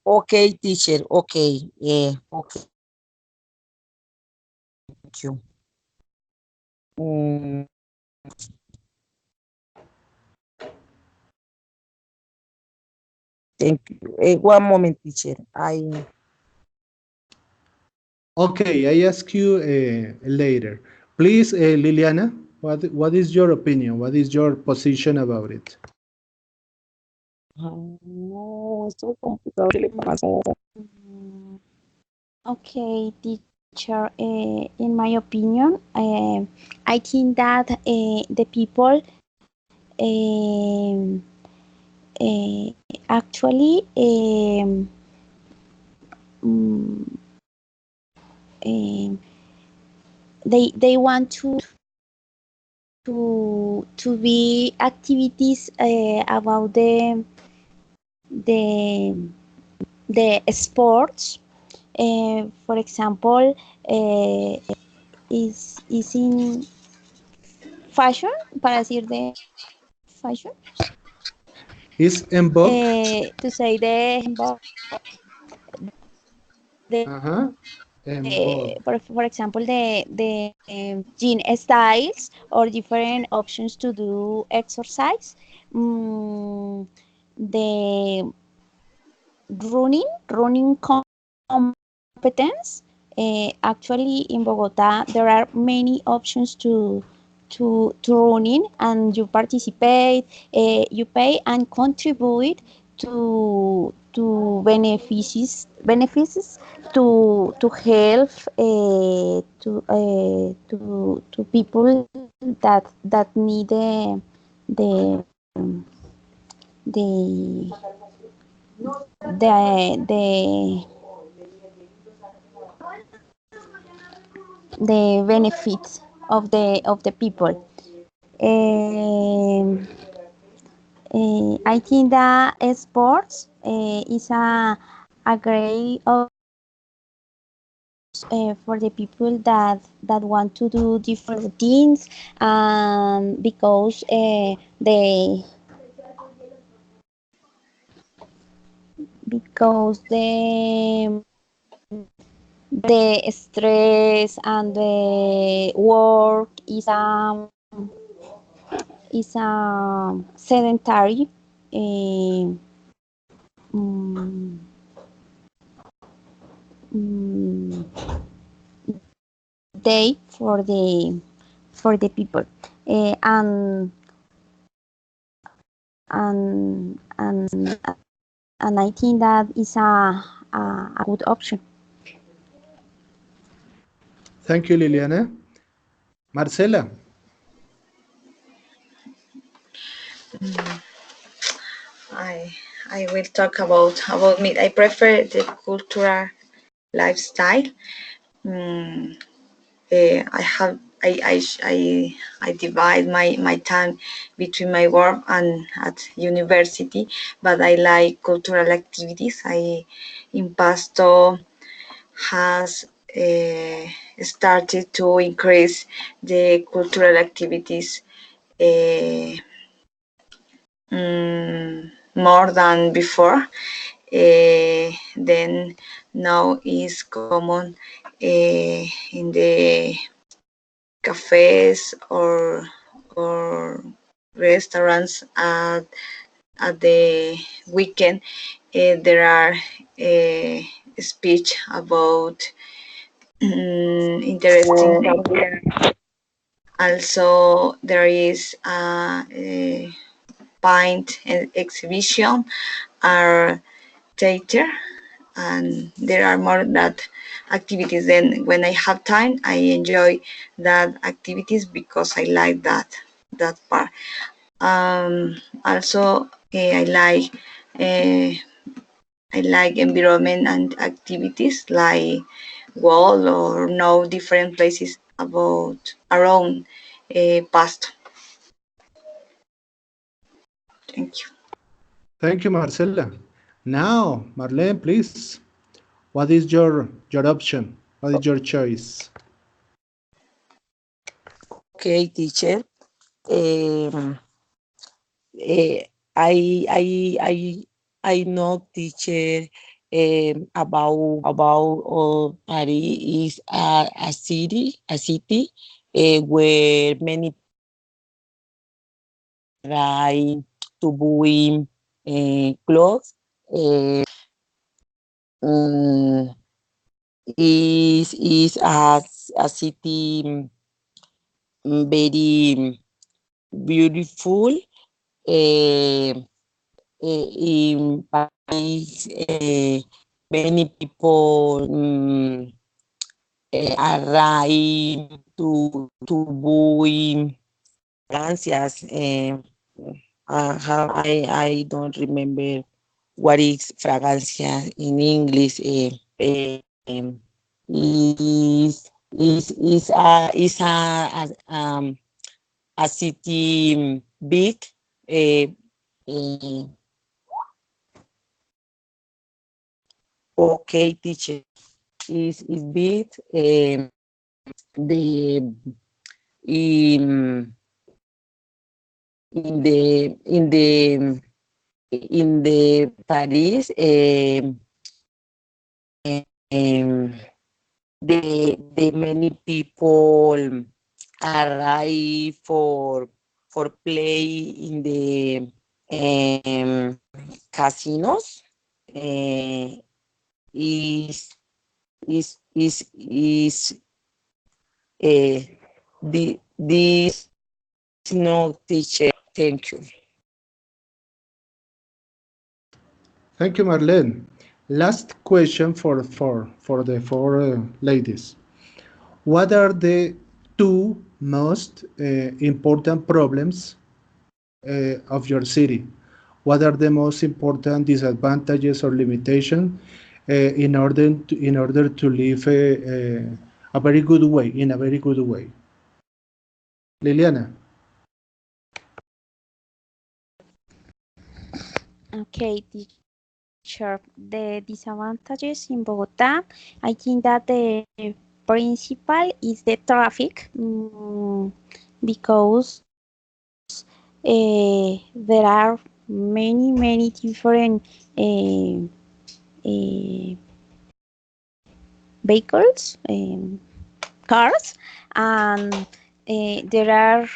okay, teacher. Okay. Okay. Thank you. Mm, thank you. One moment, teacher. Okay, I ask you later. Please, Liliana, what is your opinion? What is your position about it? No, esto es complicado. ¿Qué le pasa? Mm, Okay, teacher. In my opinion, I think that the people um, uh, actually mm, um, they want to be activities about the the sports. For example, is in fashion, para decir de fashion, Is en vogue? to say the Uh-huh. En vogue. for example, the gene styles or different options to do exercise. Mm, the running competence. Actually, in Bogota, there are many options to running, and you participate, you pay and contribute to benefits to help to people that need the the the the benefits of the people. Um, I think that sports is a great for the people that want to do different things, because the stress and the work is sedentary uh, mm, mm, day for the people, and and and and I think that is a good option. Thank you, Liliana. Marcela. I I will talk about me. I prefer the cultural lifestyle. Mm, I have I divide my time between my work and at university, but I like cultural activities. I in Pasto has started to increase the cultural activities uh, more than before. Then now is common in the cafes or restaurants at the weekend. There are speech about interesting topics. Also, there is a paint exhibition or theater, and there are more that activities. Then when I have time, I enjoy that activities because I like that part. Also, uh, I like environment and activities like wall or know different places about around past. Thank you. Thank you, Marcela. Now, Marlene, please. What is your option? What is your choice? Okay, teacher. Um, eh, I know, teacher, about Paris is a city where many try to buy clothes. Um, is a city very beautiful. Uh, in Paris, many people arrive to buy fragancias. I don't remember what is fragancia in English. Um, is a city big. Uh, uh, okay, teacher. Is big. The in in the in the in the Paris. Um, the many people arrive for play in the casinos. Uh, is is this no, teacher? Thank you. Thank you, Marlene. Last question for the four ladies. What are the two most important problems of your city? What are the most important disadvantages or limitations in order to live a very good way, in a very good way? Liliana. Okay, teacher. The disadvantages in Bogota, I think that the principal is the traffic, because there are many different uh, vehicles, cars, and there are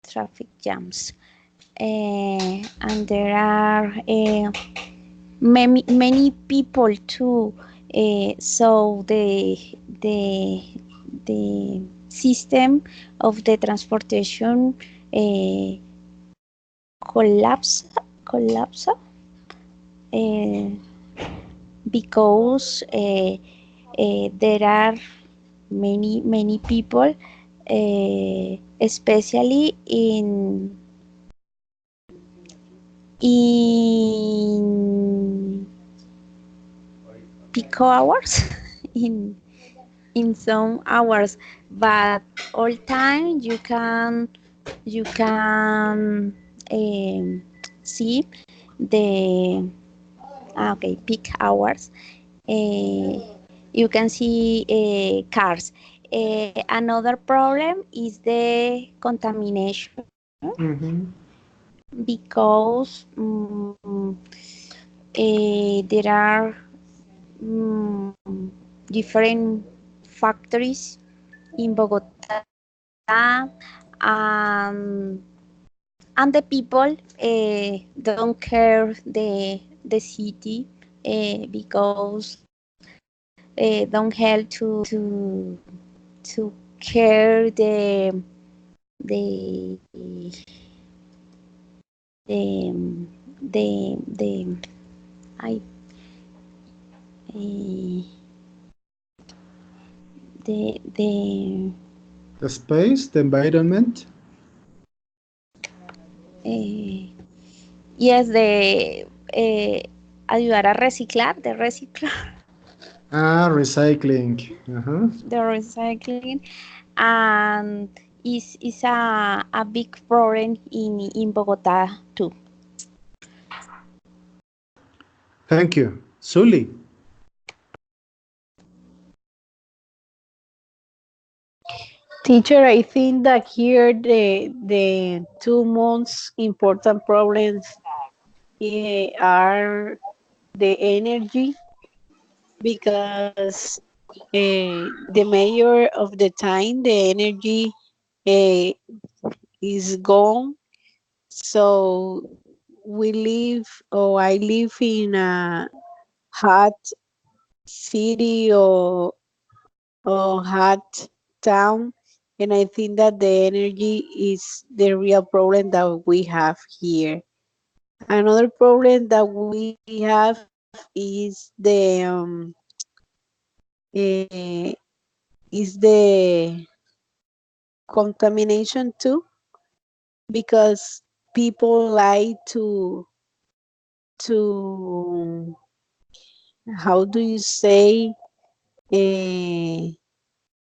traffic jams, and there are many people too. So the system of the transportation uh, collapse uh, because there are many people, especially in pico hours, in some hours, but all time you can see the okay, peak hours. uh, you can see cars. Another problem is the contamination, Mhm. because there are different factories in Bogota, um, and the people don't care the city, because don't help to care the the I uh, the The space, the environment. yes, the ayudar a reciclar, the reciclar, Ah, recycling. Uh-huh. the recycling, and is a big problem in Bogota too. Thank you. Sully. Teacher, I think that here the two most important problems are the energy, because the major of the time the energy uh, is gone. So we live, or I live in a hot city, or hot town, and I think that the energy is the real problem that we have here. Another problem that we have is eh, the contamination too, because people like to how do you say,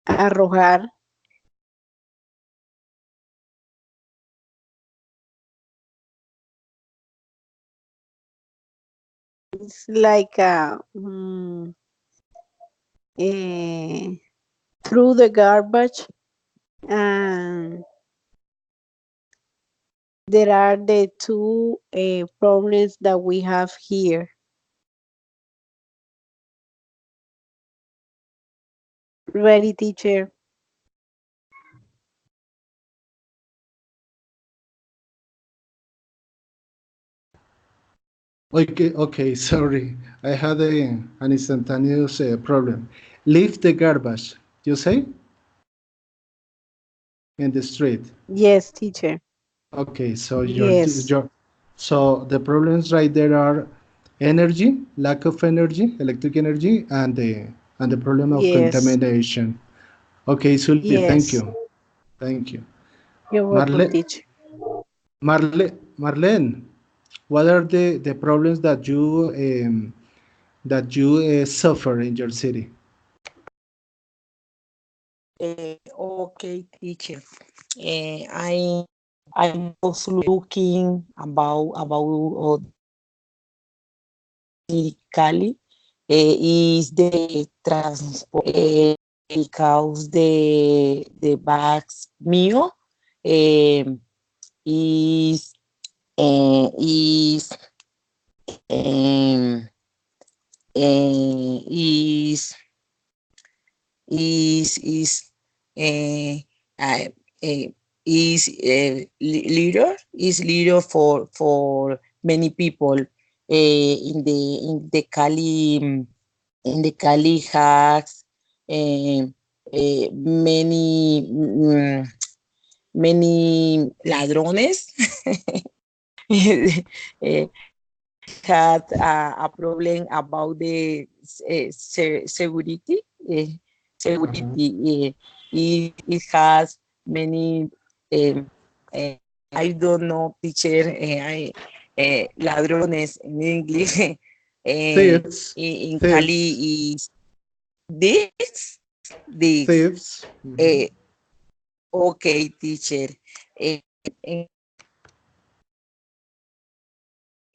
arrojar. It's like eh, through the garbage, and there are the two problems that we have here. Ready, teacher? Okay, okay, sorry. I had an instantaneous problem. Leave the garbage, you say, in the street. Yes, teacher. Okay, so Yes. so the problems right there are energy, lack of energy, electric energy, and the problem of Yes. contamination. Okay, Sully, thank Yes. you. Thank you. You're welcome, Marle, teacher. Marlene, what are the problems that you suffer in your city? Okay, teacher. I I'm also looking about Cali is the transport because the bags mío is uh, is um, is is uh, uh, uh, leader for many people in the Cali in the Cali hacks many many ladrones eh, had a problem about the security. Security. It has many. Um, uh, I don't know, teacher. Ladrones in English. Thieves. In Thieves. Cali is this. Thieves. Mhm. Okay, teacher. In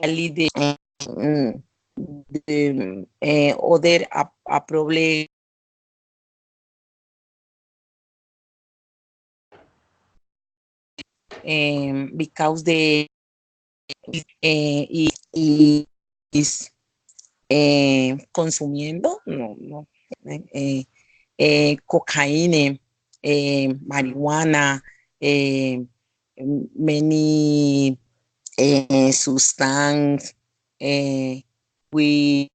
Cali, the other a problem because the is consumiendo no cocaine, marijuana, eh, many substance we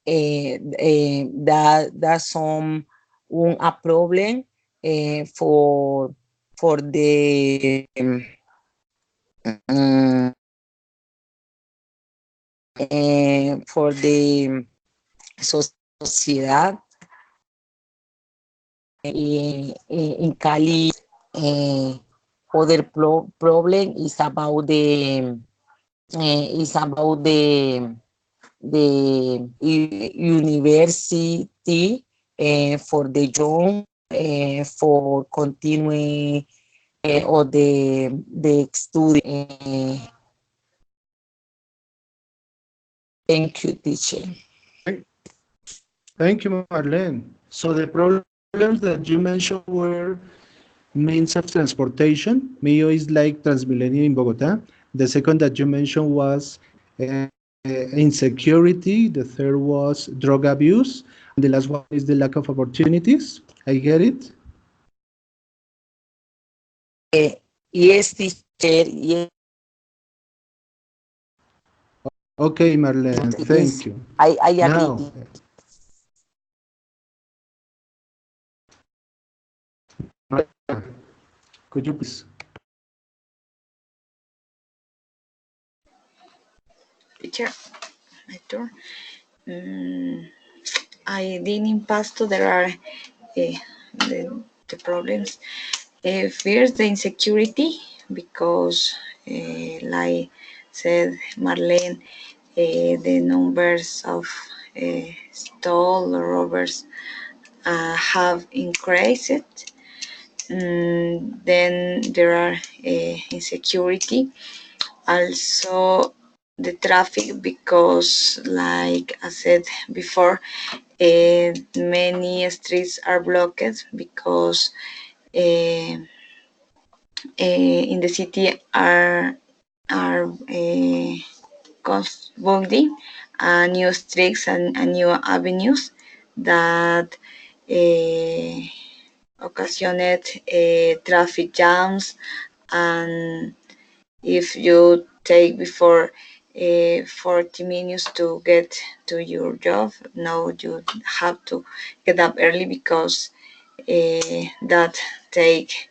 that some a problem for the for the sociedad in Cali. Other problem is about the university for the young for continuing or the study. Thank you, teacher. Thank you, Marlene. So the problems that you mentioned were means of transportation. Mio is like Transmilenio in Bogota. The second that you mentioned was insecurity. The third was drug abuse. And the last one is the lack of opportunities. I get it. Yes, teacher. Yes, Okay, Marlene, thank is you. I Now, agree. could you please? Teacher, my turn. Mm, I didn't pass to there are the problems. First, the insecurity, because, like said Marlene, the numbers of stole robbers have increased. Then there are insecurity. Also, the traffic, because, like I said before, many streets are blocked because in the city are constructing new streets and new avenues that uh, occasioned traffic jams, and if you take before 40 minutes to get to your job, now you have to get up early because that take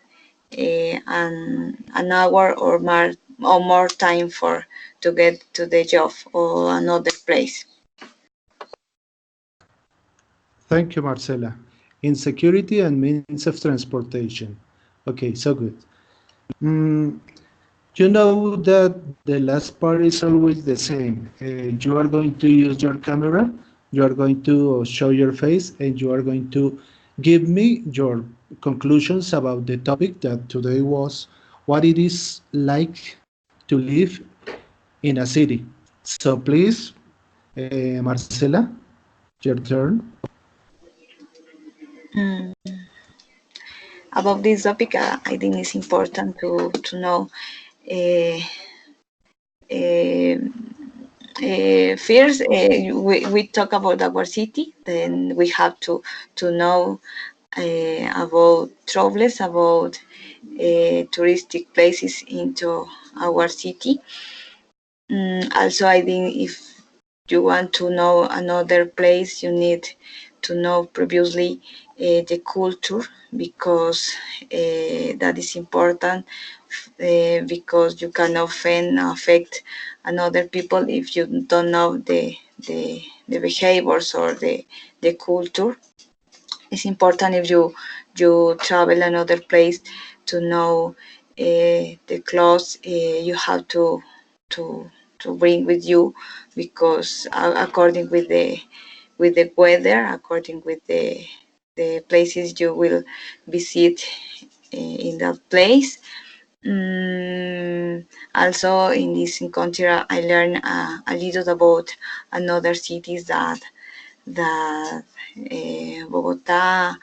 an hour or more time for to get to the job or another place. Thank you, Marcela. Insecurity and means of transportation. Okay, so good. Mm, you know that the last part is always the same. You are going to use your camera, you are going to show your face, and you are going to give me your conclusions about the topic that today was what it is like to live in a city. So please, Marcela, your turn. Mm. About this topic, I think it's important to know. Uh, uh, First, we talk about our city. Then we have to know about troubles, about touristic places into our city. Also, I think if you want to know another place, you need to know previously the culture, because that is important, because you can often affect another people if you don't know the behaviors or the culture. It's important if you travel another place to know the clothes you have to to bring with you, because according with the weather, according with the places you will visit in that place. Also, in this encounter, I learned a little about another cities that Bogota,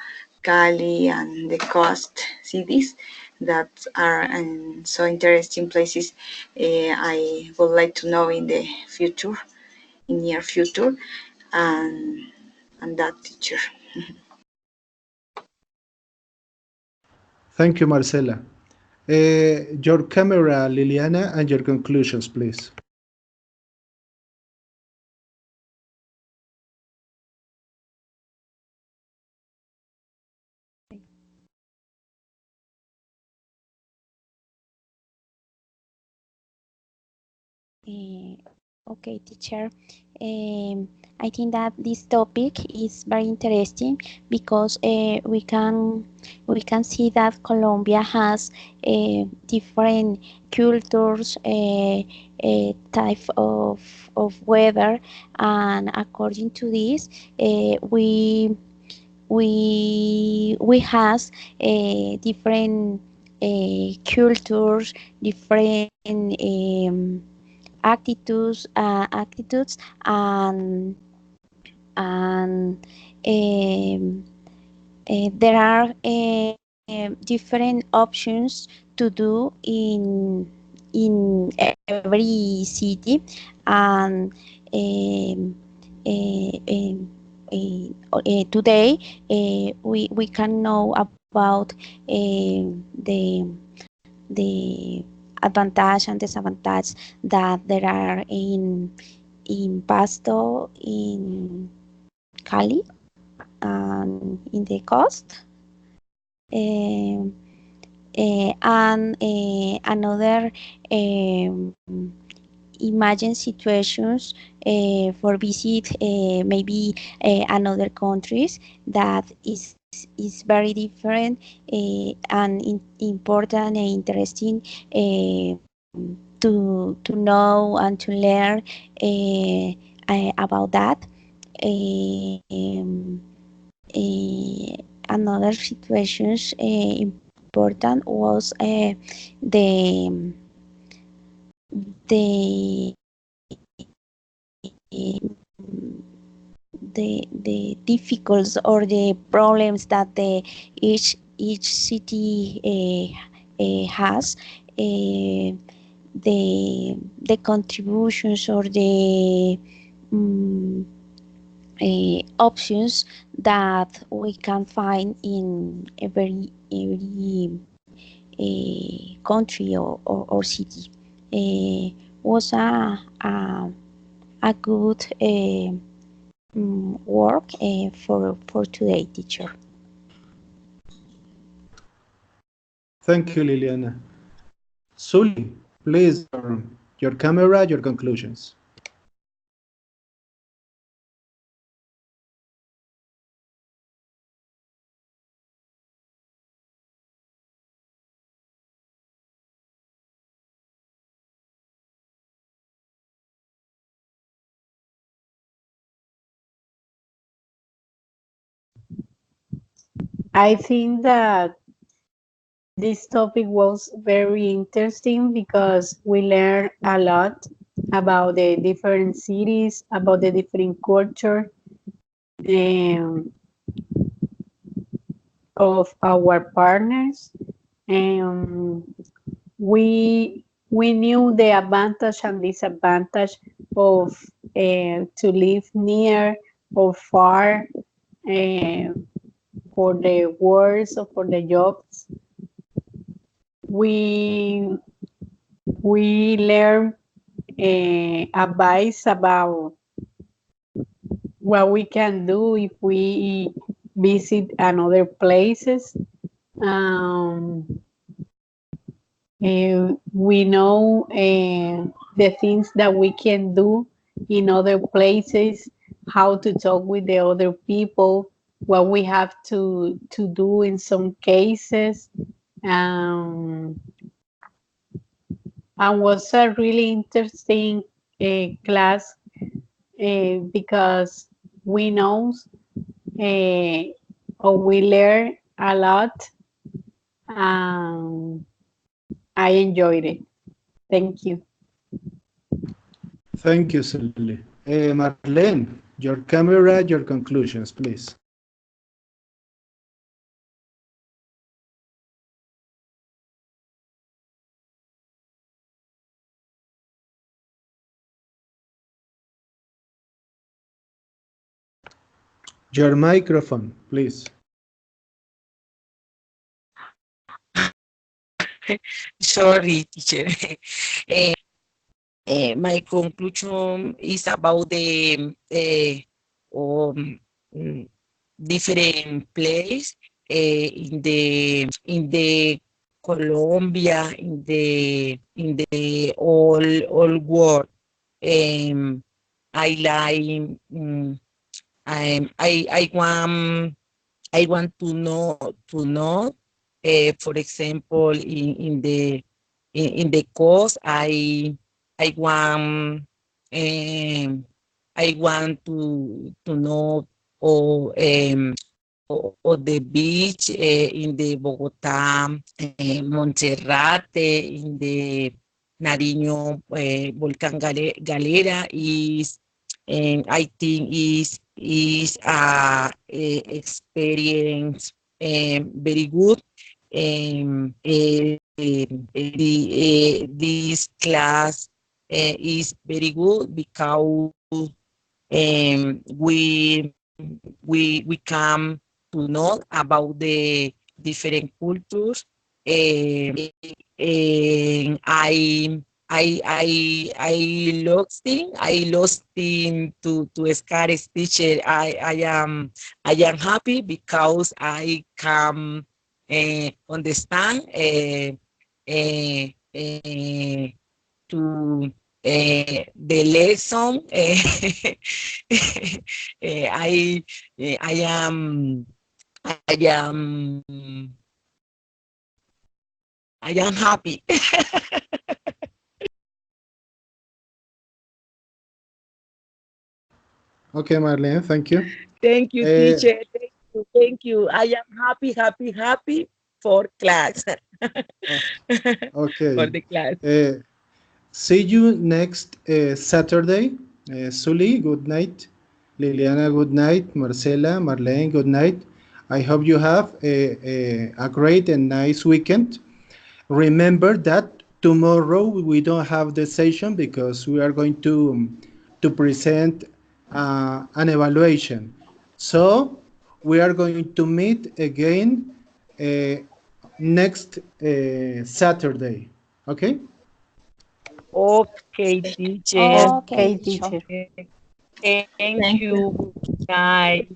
Cali, and the coast cities that are so interesting places. I would like to know in the future, in near future, and that teacher. Thank you, Marcela. Your camera, Liliana, and your conclusions, please. Okay, teacher. I think that this topic is very interesting because we can see that Colombia has different cultures, type of weather, and according to this, we has different cultures, different attitudes, and there are different options to do in every city, and today we can know about the advantage and disadvantage that there are in Pasto, in Cali, and in the coast. Um, and another imagine situations for visit maybe another countries that is very different and important and interesting to know and to learn about that. Um, Another situations important was the the difficulties or the problems that the each city has, the contributions or the um, options that we can find in every country or city. Was a good work for today, teacher. Thank you, Liliana. Sully, please, your camera, your conclusions. I think that this topic was very interesting because we learned a lot about the different cities, about the different culture of our partners. And we knew the advantage and disadvantage of to live near or far for the works or for the jobs. We learn advice about what we can do if we visit another places. We know the things that we can do in other places, how to talk with the other people, what we have to do in some cases. And was a really interesting class because we know or we learn a lot. I enjoyed it. Thank you. Thank you, Sully. Marlene, your camera, your conclusions, please. Your microphone, please. Sorry, teacher. My conclusion is about the different place in the Colombia, in the all world. I like. I want to know. For example, in the coast, I want I want to know or the beach in the Bogotá, Monserrate, in the Nariño Volcán Galera is, I think is experience very good. This class is very good because we come to know about the different cultures. And I lost in to Scar's teacher. I am happy because I can understand to the lesson. I am I am I am happy. Okay, Marlene, thank you. Thank you, teacher. Thank you. I am happy for class. Okay. For the class. See you next Saturday. Sully, good night. Liliana, good night. Marcela, Marlene, good night. I hope you have a great and nice weekend. Remember that tomorrow we don't have the session because we are going to present an evaluation. So we are going to meet again next Saturday. Okay? Okay, teacher. Okay, teacher. Thank Thank you. you. Good night.